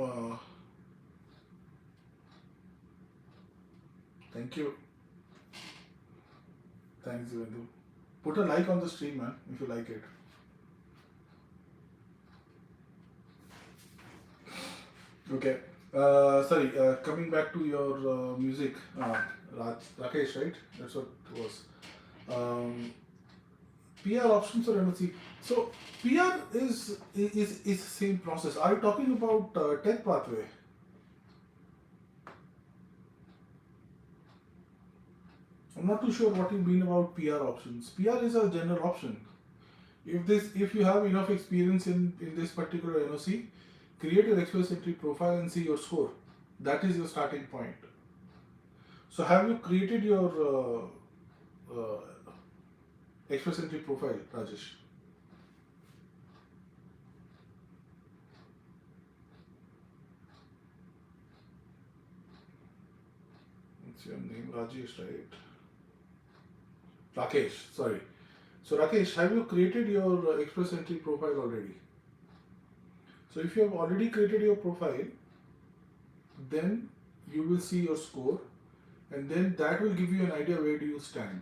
Thank you. Thanks, Dibendu. Put a like on the stream, man, if you like it. Okay. Sorry, coming back to your music, Rakesh, right? That's what it was. PR options or NOC. So PR is the same process. Are you talking about tech pathway? I'm not too sure what you mean about PR options. PR is a general option. If you have enough experience in this particular NOC, create your Express Entry profile and see your score. That is your starting point. So have you created your Express Entry profile, Rajesh? What's your name? Rajesh, right? Rakesh, sorry. So Rakesh, have you created your Express Entry profile already? So if you have already created your profile, then you will see your score, and then that will give you an idea where do you stand.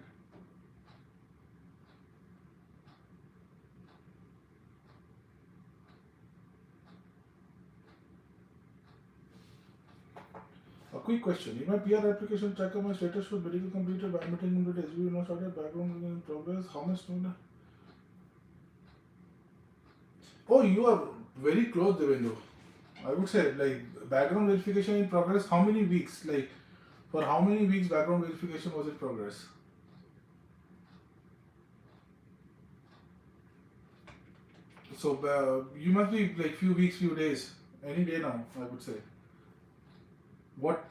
A quick question. In my PR application tracker, my status was medical completed, biometric completed, SBU not started, background in progress. How much time? Oh, you are very close, Devendra. I would say, like, background verification in progress. How many weeks? Like, for how many weeks background verification was in progress? So you must be like few weeks, few days, any day now, I would say. What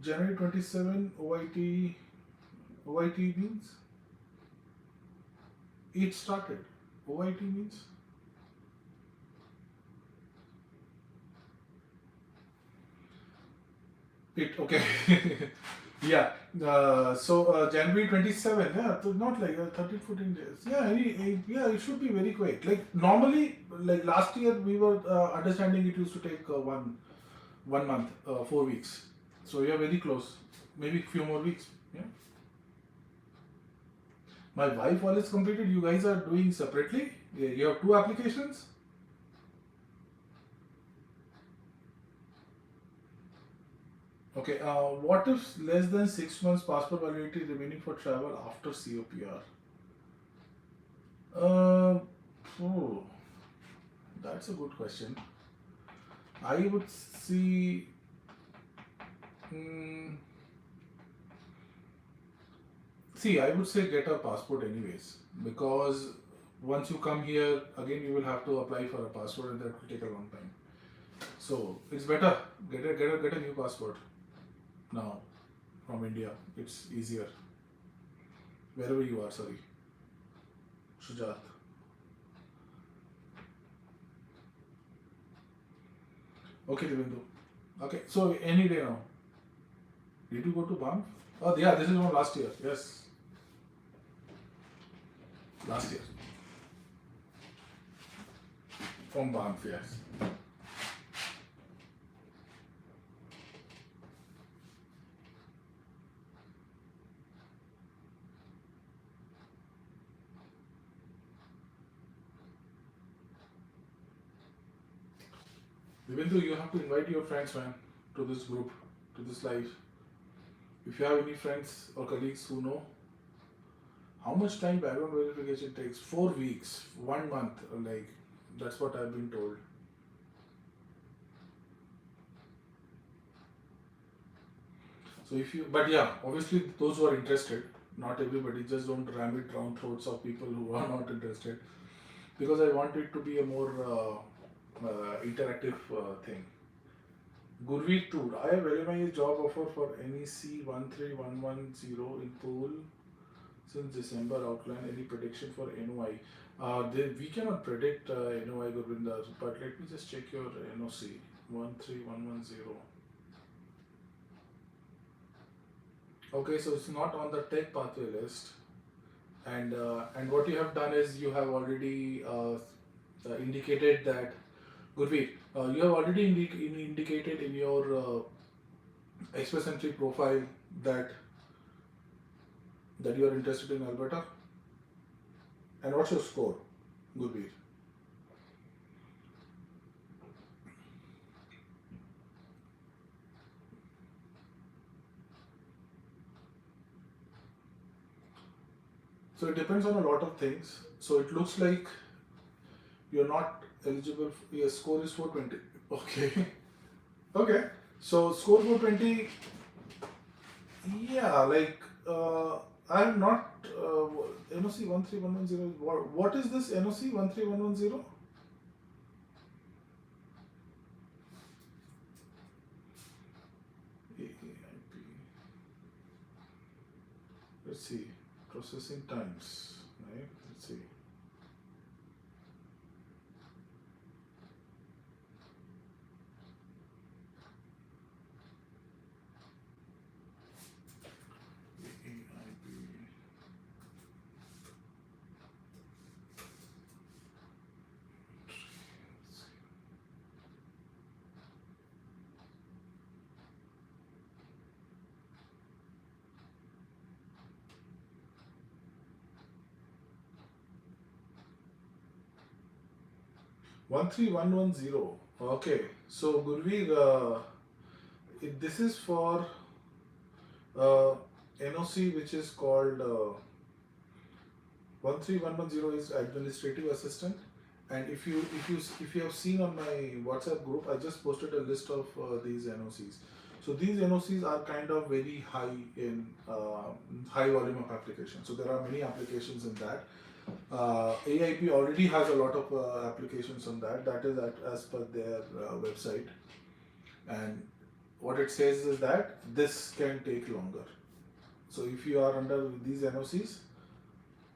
January 27 OIT means? It started. OIT means? It, okay. Yeah. So January 27, yeah, so not like 13, 14 days. Yeah, yeah, it should be very quick. Like normally, like last year, we were understanding it used to take 1 month, 4 weeks. So you're very close. Maybe a few more weeks. Yeah. My wife always completed. You guys are doing separately. Yeah, you have 2 applications. Okay. What if less than 6 months passport validity remaining for travel after COPR? Oh, that's a good question. I would see. See, I would say get a passport anyways, because once you come here, again you will have to apply for a passport, and that will take a long time. So it's better get a new passport now from India. It's easier. Wherever you are, sorry. Shujat. Okay, Devendu. Okay, so any day now. Did you go to Banff? Oh, yeah, this is from last year. Yes. Last year. From Banff, yes. Even though you have to invite your friends, man, to this group, to this live. If you have any friends or colleagues who know how much time background verification takes, 4 weeks, 1 month, like that's what I've been told. So if you, but yeah, obviously those who are interested, not everybody, just don't ram it down throats of people who are not interested, because I want it to be a more interactive thing. Gurveer Tour, I have Lmia job offer for NEC 13110 in Pool since December. Outline any prediction for NOI. We cannot predict NOI, Gurvinder, but let me just check your NOC 13110. Okay, so it's not on the tech pathway list, and what you have done is you have already indicated that, Gurveer, you have already indicated in your Express Entry profile that you are interested in Alberta. And what's your score, Gurveer? So it depends on a lot of things. So it looks like you're not eligible. Your score is 420. Okay. Okay. So score 420. Yeah, like I'm not NOC 13110. What is this NOC 13110? Ainp. Let's see. Processing times. Right. Let's see. Ainp. 13110. Okay, so Gurveer, this is for NOC, which is called 13110 is administrative assistant. And if you have seen on my WhatsApp group, I just posted a list of these NOCs. So these NOCs are kind of very high in high volume of applications. So there are many applications in that. Aaip already has a lot of applications on that. That is as per their website. And what it says is that this can take longer. So if you are under these NOCs,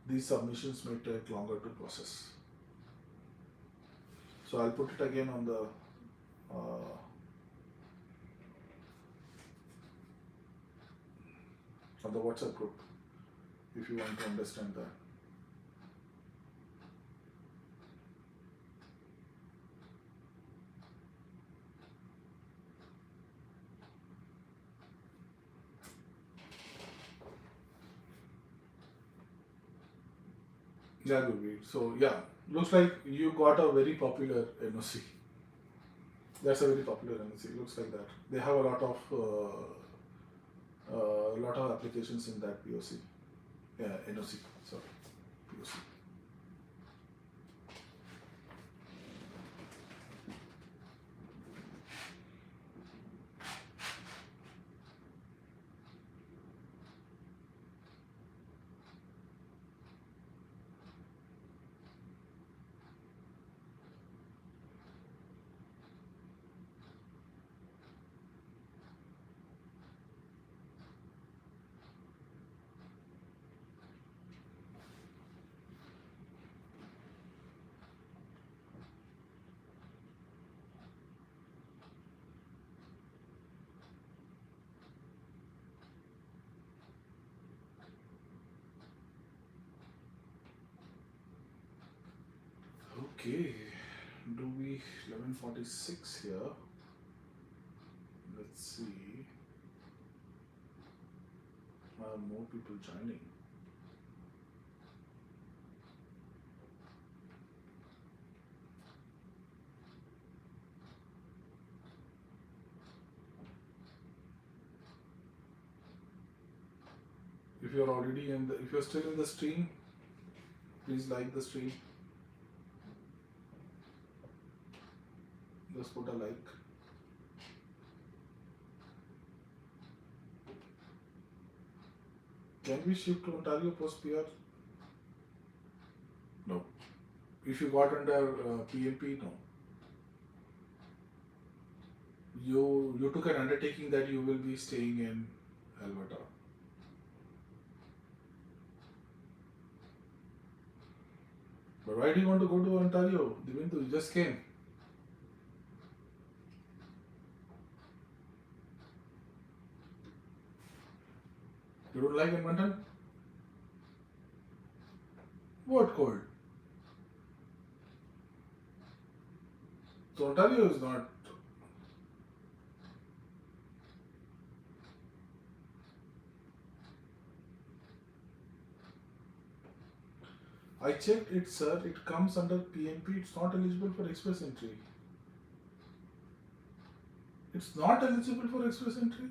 these submissions may take longer to process. So I'll put it again on the WhatsApp group if you want to understand that. Yeah, Gurveer. So yeah, looks like you got a very popular NOC. That's a very popular NOC. Looks like that. They have a lot of applications in that POC. Yeah, NOC. Sorry, POC. Okay, do we 11:46 here? Let's see. More people joining. If you're already if you're still in the stream, please like the stream. Just put a like. Can we shift to Ontario post PR? No. If you got under PMP, no. You took an undertaking that you will be staying in Alberta. But why do you want to go to Ontario? Divindu, you just came. You don't like Edmonton? What cold? So Ontario is not. I checked it, sir. It comes under PNP. It's not eligible for express entry. It's not eligible for express entry?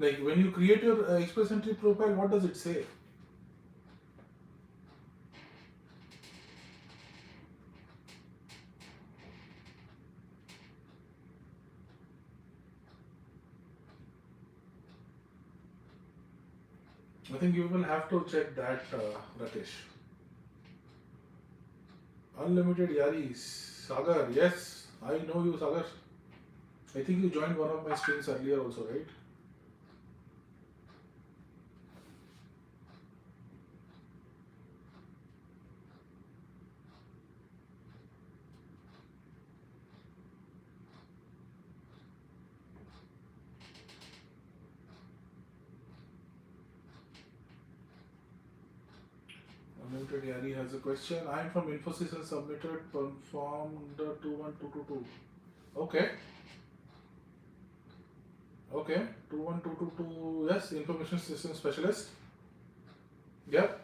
Like when you create your express entry profile, what does it say? I think you will have to check that, Rakesh. Unlimited Yari, Sagar, yes, I know you, Sagar. I think you joined one of my streams earlier also, right? Unlimited Yari has a question. I am from Infosys and submitted performed 21222. Okay. Okay, 21222, yes, information system specialist. Yep.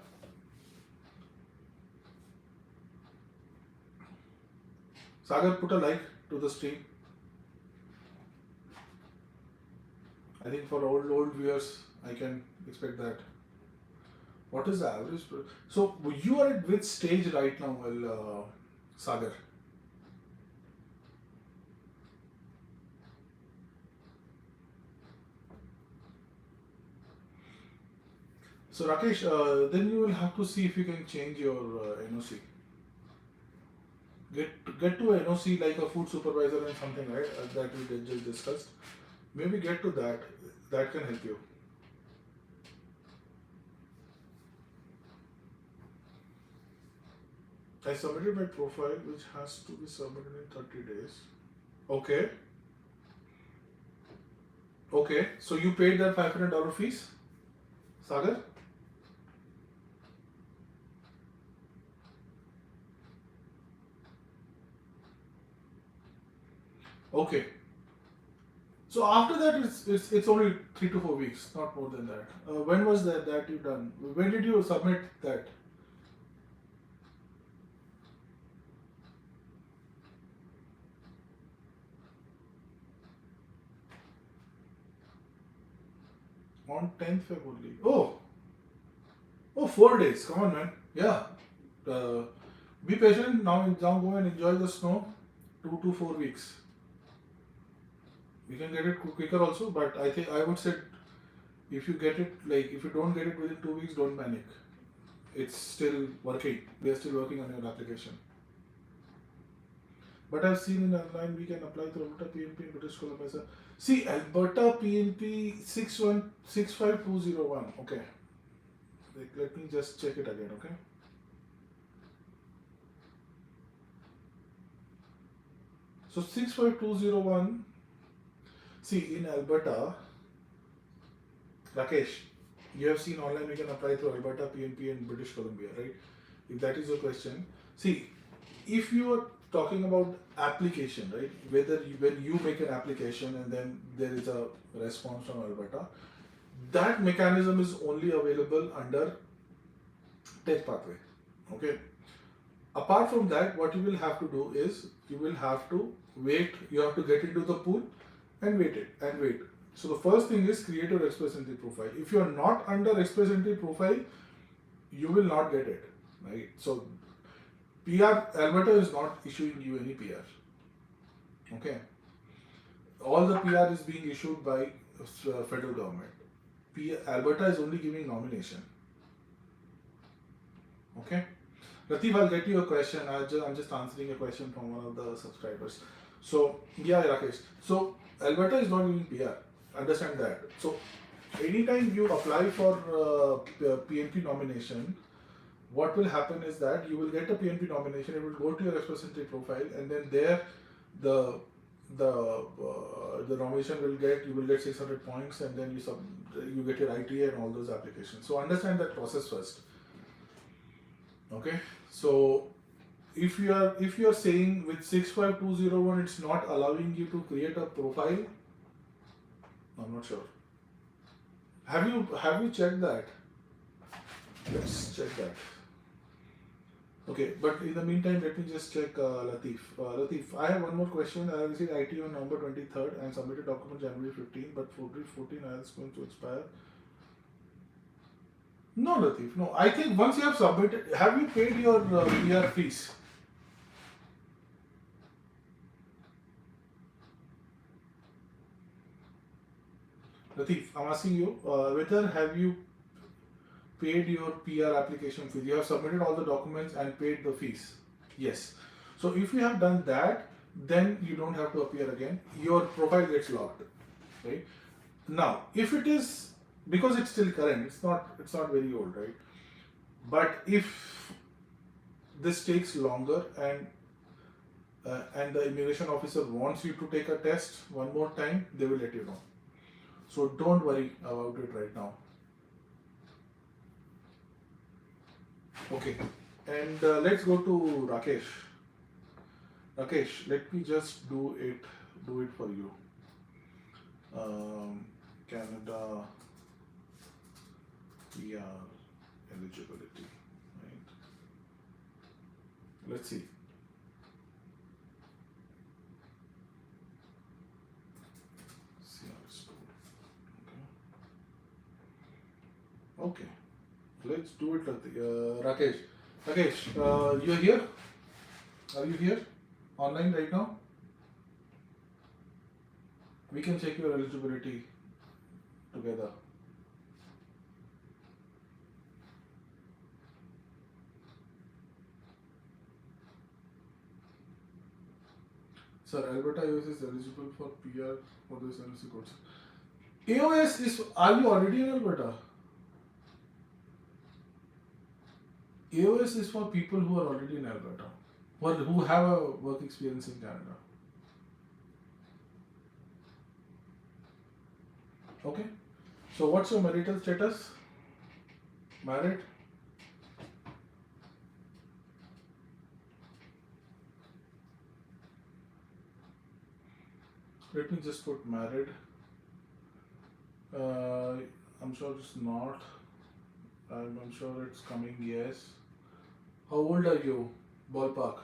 Sagar, put a like to the stream. I think for old viewers, I can expect that. What is the average? So you are at which stage right now, Sagar? So Rakesh, then you will have to see if you can change your NOC. Get to NOC like a food supervisor and something, right? That we just discussed. Maybe get to that. That can help you. I submitted my profile, which has to be submitted in 30 days. Okay. Okay. So you paid that $500 fees, Sagar? Okay. So after that, it's only 3 to 4 weeks, not more than that. When was that you done? When did you submit that? On 10th February. Oh, 4 days. Come on, man. Yeah. Be patient. Now go and enjoy the snow. 2 to 4 weeks. We can get it quicker also, but I think I would say if you get it, like if you don't get it within 2 weeks, don't panic. It's still working. We are still working on your application. But I've seen in online we can apply through Alberta PNP in British Columbia. See, Alberta PNP 65201. Okay. Let me just check it again, okay? So 65201. See, in Alberta, Rakesh, you have seen online we can apply through Alberta PNP in British Columbia, right? If that is your question. See, if you are talking about application, right? Whether when you make an application and then there is a response from Alberta, that mechanism is only available under tech pathway. Okay. Apart from that, what you will have to do is you will have to wait. You have to get into the pool and wait it and wait. So the first thing is create your Express Entry profile. If you are not under Express Entry profile, you will not get it, right? So PR, Alberta is not issuing you any PR. Okay. All the PR is being issued by federal government. Alberta is only giving nomination. Okay. Latif, I'll get you a question. I'm just answering a question from one of the subscribers. So, yeah, Rakesh. So, Alberta is not giving PR. Understand that. So, anytime you apply for PNP nomination, what will happen is that you will get a PNP nomination. It will go to your Express Entry profile, and then there, the nomination you will get 600 points, and then you get your ITA and all those applications. So, understand that process first. Okay, so if you are saying with 65201 it's not allowing you to create a profile, I'm not sure. Have you checked that? Let's check that. Okay, but in the meantime, let me just check Latif. Latif, I have one more question. I received IT on November 23rd and submitted document January 15, but February 14 is going to expire. No, Latif, no. I think once you have submitted, have you paid your PR fees? Latif, I'm asking you, whether have you paid your PR application fee? You have submitted all the documents and paid the fees. Yes. So if you have done that, then you don't have to appear again. Your profile gets locked, right? Now, if it is, because it's still current, it's not very old, right? But if this takes longer and the immigration officer wants you to take a test one more time, they will let you know. So don't worry about it right now. Okay, and let's go to Rakesh. Rakesh, let me just do it for you. Canada PR eligibility, right? Let's see. Okay, let's do it, Rakesh. Rakesh, you're here? Are you here? Online right now? We can check your eligibility together. Sir, Alberta AOS is eligible for PR for this NOC course. AOS is, are you already in Alberta? AOS is for people who are already in Alberta, who have a work experience in Canada. Okay. So what's your marital status? Married? Let me just put married. I'm sure it's not. I'm sure it's coming, yes. How old are you? Ballpark.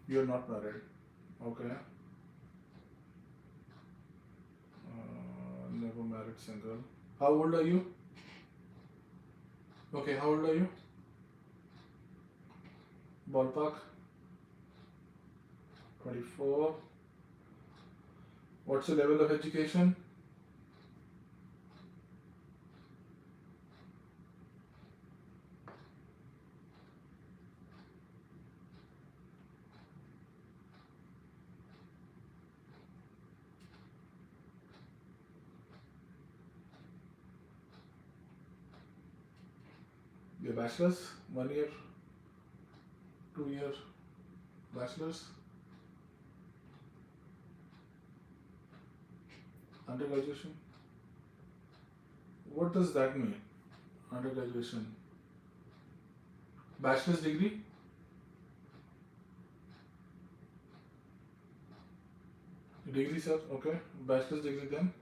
You're not married. Okay. Never married, single. How old are you? Okay, how old are you? Ballpark. 24. What's your level of education? Your bachelor's? 1 year? 2 year bachelor's? Under graduation? What does that mean? undergraduation, bachelor's degree. Degree, sir. Okay, bachelor's degree then.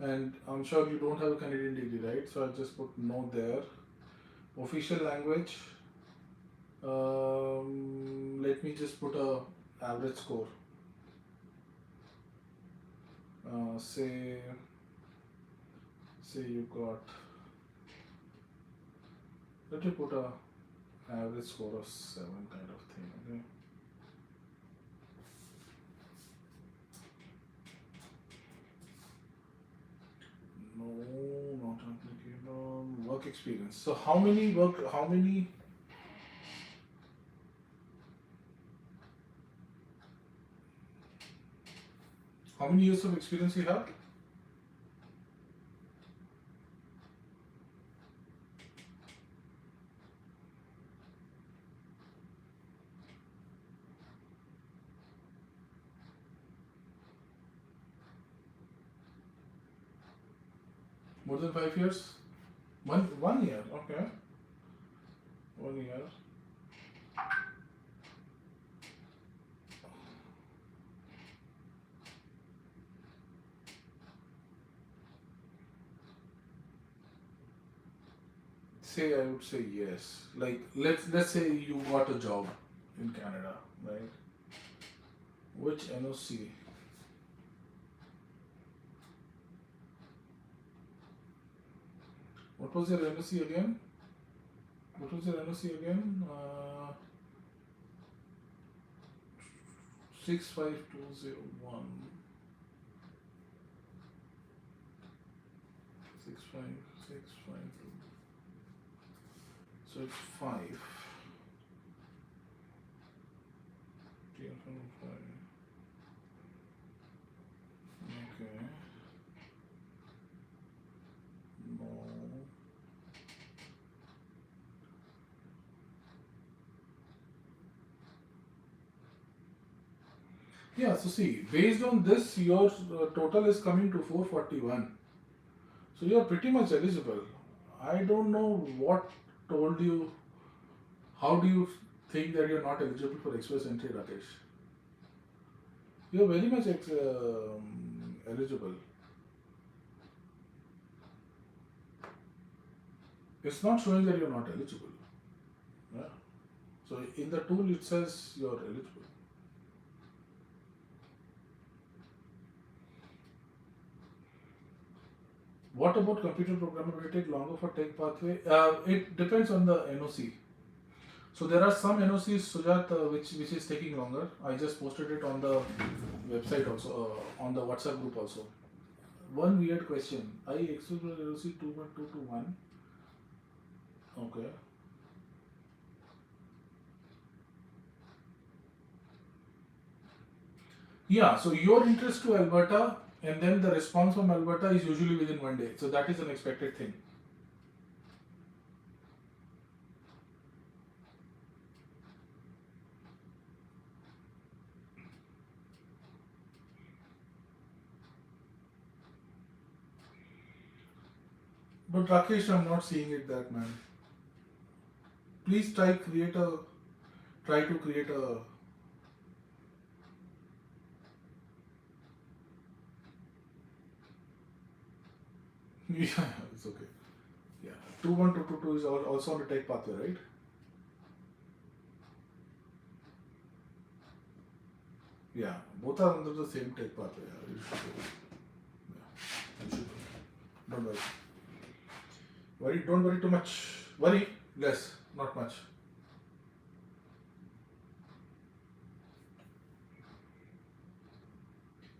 And I'm sure you don't have a Canadian degree, right? So I'll just put no there. Official language. Let me just put a average score. Say you got. Let me put a average score of 7 kind of thing. Okay. No, not applicable. Work experience. So how many years of experience you have? More than 5 years? One year, okay. 1 year. Say I would say yes. Like let's say you got a job in Canada, right? Which NOC? What was your NOC again? 65201. 65652. So it's 5. 305. Okay. No. Yeah, so see, based on this, your total is coming to 441. So you are pretty much eligible. I don't know what told you. How do you think that you are not eligible for express entry, Rakesh? You are very much eligible. It's not showing that you are not eligible. Yeah. So in the tool it says you are eligible. What about computer programmer? Will it take longer for tech pathway? It depends on the NOC. So there are some NOCs, Sujat, which is taking longer. I just posted it on the website also, on the WhatsApp group also. One weird question. I explored NOC 21221. Okay. Yeah, so your interest to Alberta and then the response from Alberta is usually within 1 day. So that is an expected thing. But Rakesh, I'm not seeing it that, man. Please try to create a yeah, it's okay. Yeah, 21222 is also on the tech pathway, right? Yeah, both are under the same tech pathway. Yeah, you should do. Yeah, you should do. Don't worry. Don't worry too much. Worry less, not much.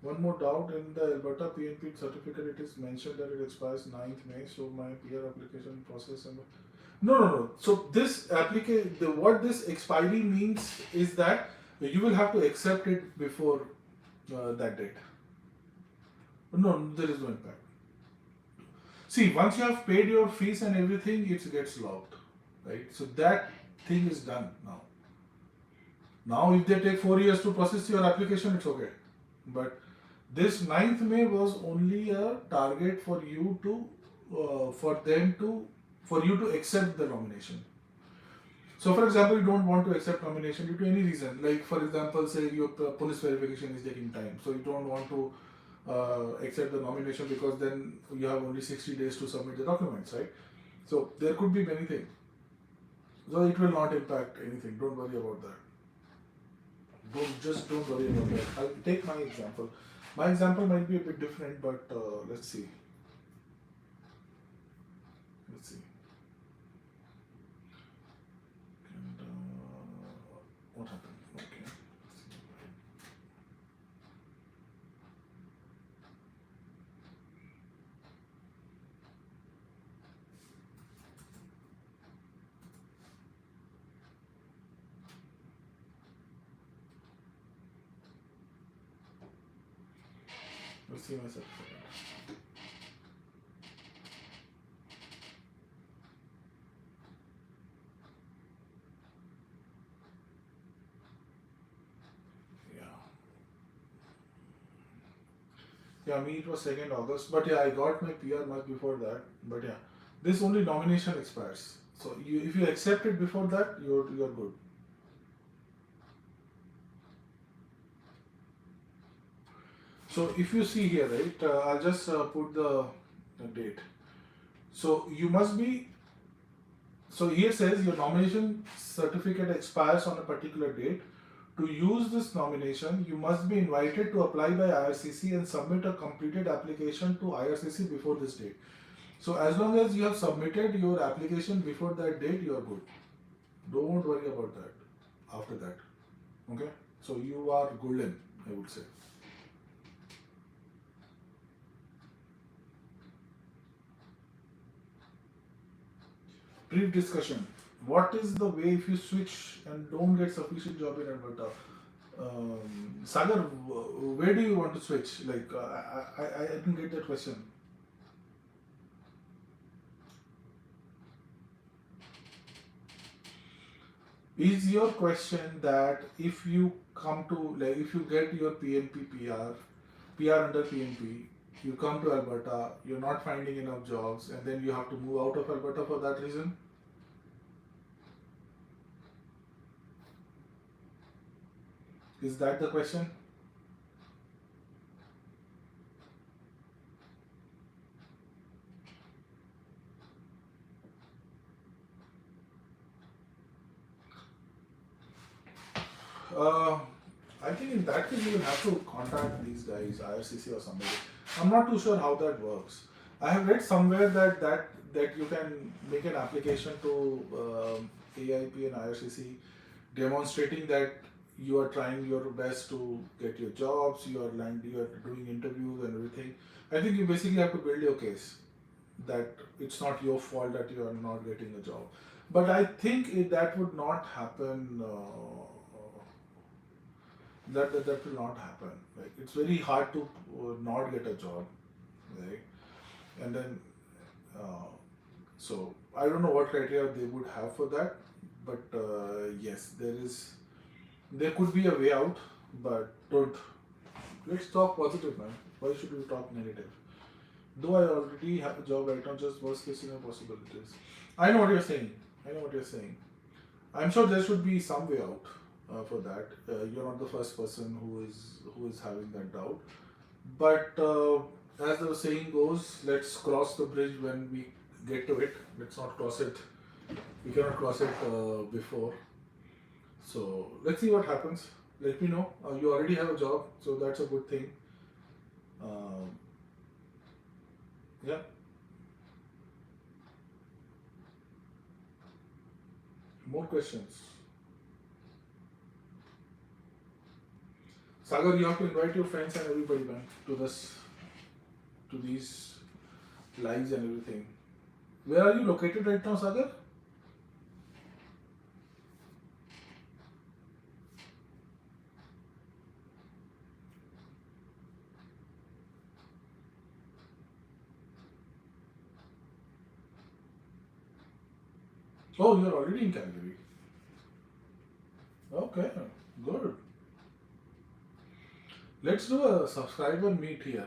One more doubt, in the Alberta PNP certificate it is mentioned that it expires 9th May, so my PR application process and no. So this what this expiry means is that you will have to accept it before that date. No, there is no impact. See, once you have paid your fees and everything, it gets locked, right? So that thing is done now. Now, if they take 4 years to process your application, it's okay. But this 9th May was only a target for you to, for them to for you to accept the nomination. So for example, you don't want to accept nomination due to any reason. Like for example, say your police verification is taking time. So you don't want to accept the nomination because then you have only 60 days to submit the documents, right? So there could be many things. So it will not impact anything. Don't worry about that. Don't worry about that. I'll take my example. My example might be a bit different, but let's see. Let's see. And, what happened? Okay. Let's see myself. Yeah, me it was 2nd August, but yeah, I got my PR much before that. But yeah, this only nomination expires. So if you accept it before that, you're good. So if you see here, right, I'll just put the date. So you must be. So here says your nomination certificate expires on a particular date. To use this nomination, you must be invited to apply by IRCC and submit a completed application to IRCC before this date. So as long as you have submitted your application before that date, you are good. Don't worry about that after that. Okay? So you are golden, I would say. Brief discussion. What is the way if you switch and don't get sufficient job in Alberta? Sagar, where do you want to switch? Like, I didn't get that question. Is your question that if you come to, like, if you get your PNP PR under PNP, you come to Alberta, you're not finding enough jobs, and then you have to move out of Alberta for that reason? Is that the question? I think in that case you will have to contact these guys, IRCC or somebody. I'm not too sure how that works. I have read somewhere that you can make an application to Aaip and IRCC demonstrating that you are trying your best to get your jobs, you are doing interviews and everything. I think you basically have to build your case that it's not your fault that you are not getting a job. But I think that would not happen. That will not happen. Like it's very hard to not get a job, right? And then, so I don't know what criteria they would have for that, but yes, there could be a way out, but don't. Let's talk positive, man. Why should we talk negative? Though I already have a job right now, just worst case scenario possibilities. I know what you're saying. I know what you're saying. I'm sure there should be some way out for that. You're not the first person who is having that doubt. But as the saying goes, let's cross the bridge when we get to it. Let's not cross it. We cannot cross it before. So let's see what happens. Let me know. You already have a job, so that's a good thing. Yeah. More questions. Sagar, you have to invite your friends and everybody, man, to these lives and everything. Where are you located right now, Sagar? Oh, you're already in Calgary. Okay, good. Let's do a subscriber meet here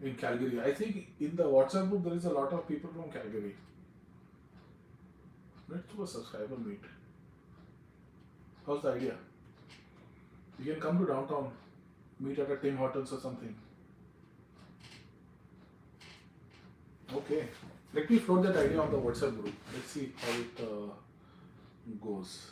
in Calgary. I think in the WhatsApp group there is a lot of people from Calgary. Let's do a subscriber meet. How's the idea? You can come to downtown, meet at a Tim Hortons or something. Okay. Let me float that idea on the WhatsApp group. Let's see how it goes.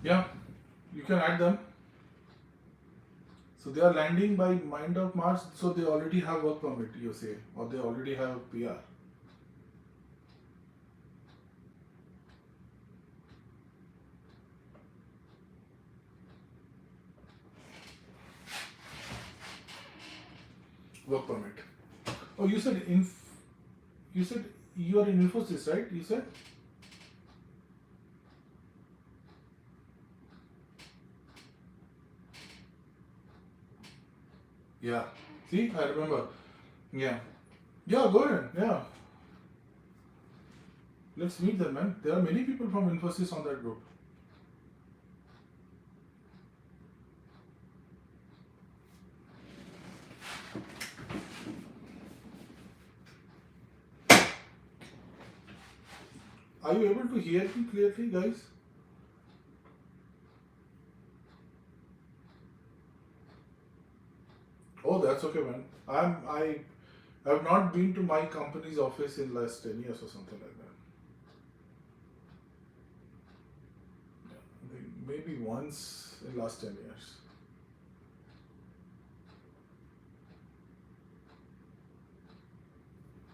Yeah, you can add them. So they are landing by mind of March, so they already have work permit, you say, or they already have PR. Work permit. Oh, you said you are in Infosys, right? You said? Yeah. See, I remember. Yeah. Yeah, go ahead. Yeah. Let's meet them, man. There are many people from Infosys on that group. Are you able to hear me clearly, guys? Oh, that's okay, man. I have not been to my company's office in last 10 years or something like that. Yeah, maybe once in last 10 years.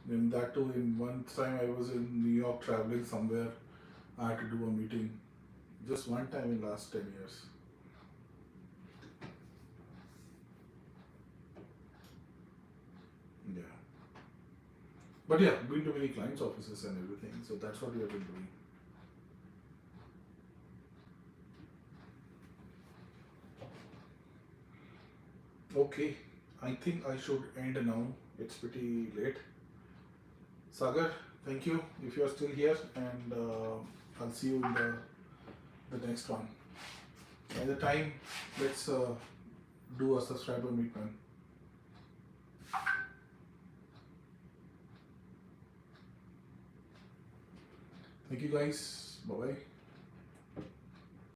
And that too, in one time I was in New York traveling somewhere. I had to do a meeting. Just one time in last 10 years. Yeah. But yeah, been to many clients' offices and everything. So that's what we have been doing. Okay, I think I should end now. It's pretty late. Sagar, thank you if you are still here, and I'll see you in the next one. By the time, let's do a subscriber meet, man. Thank you, guys. Bye bye.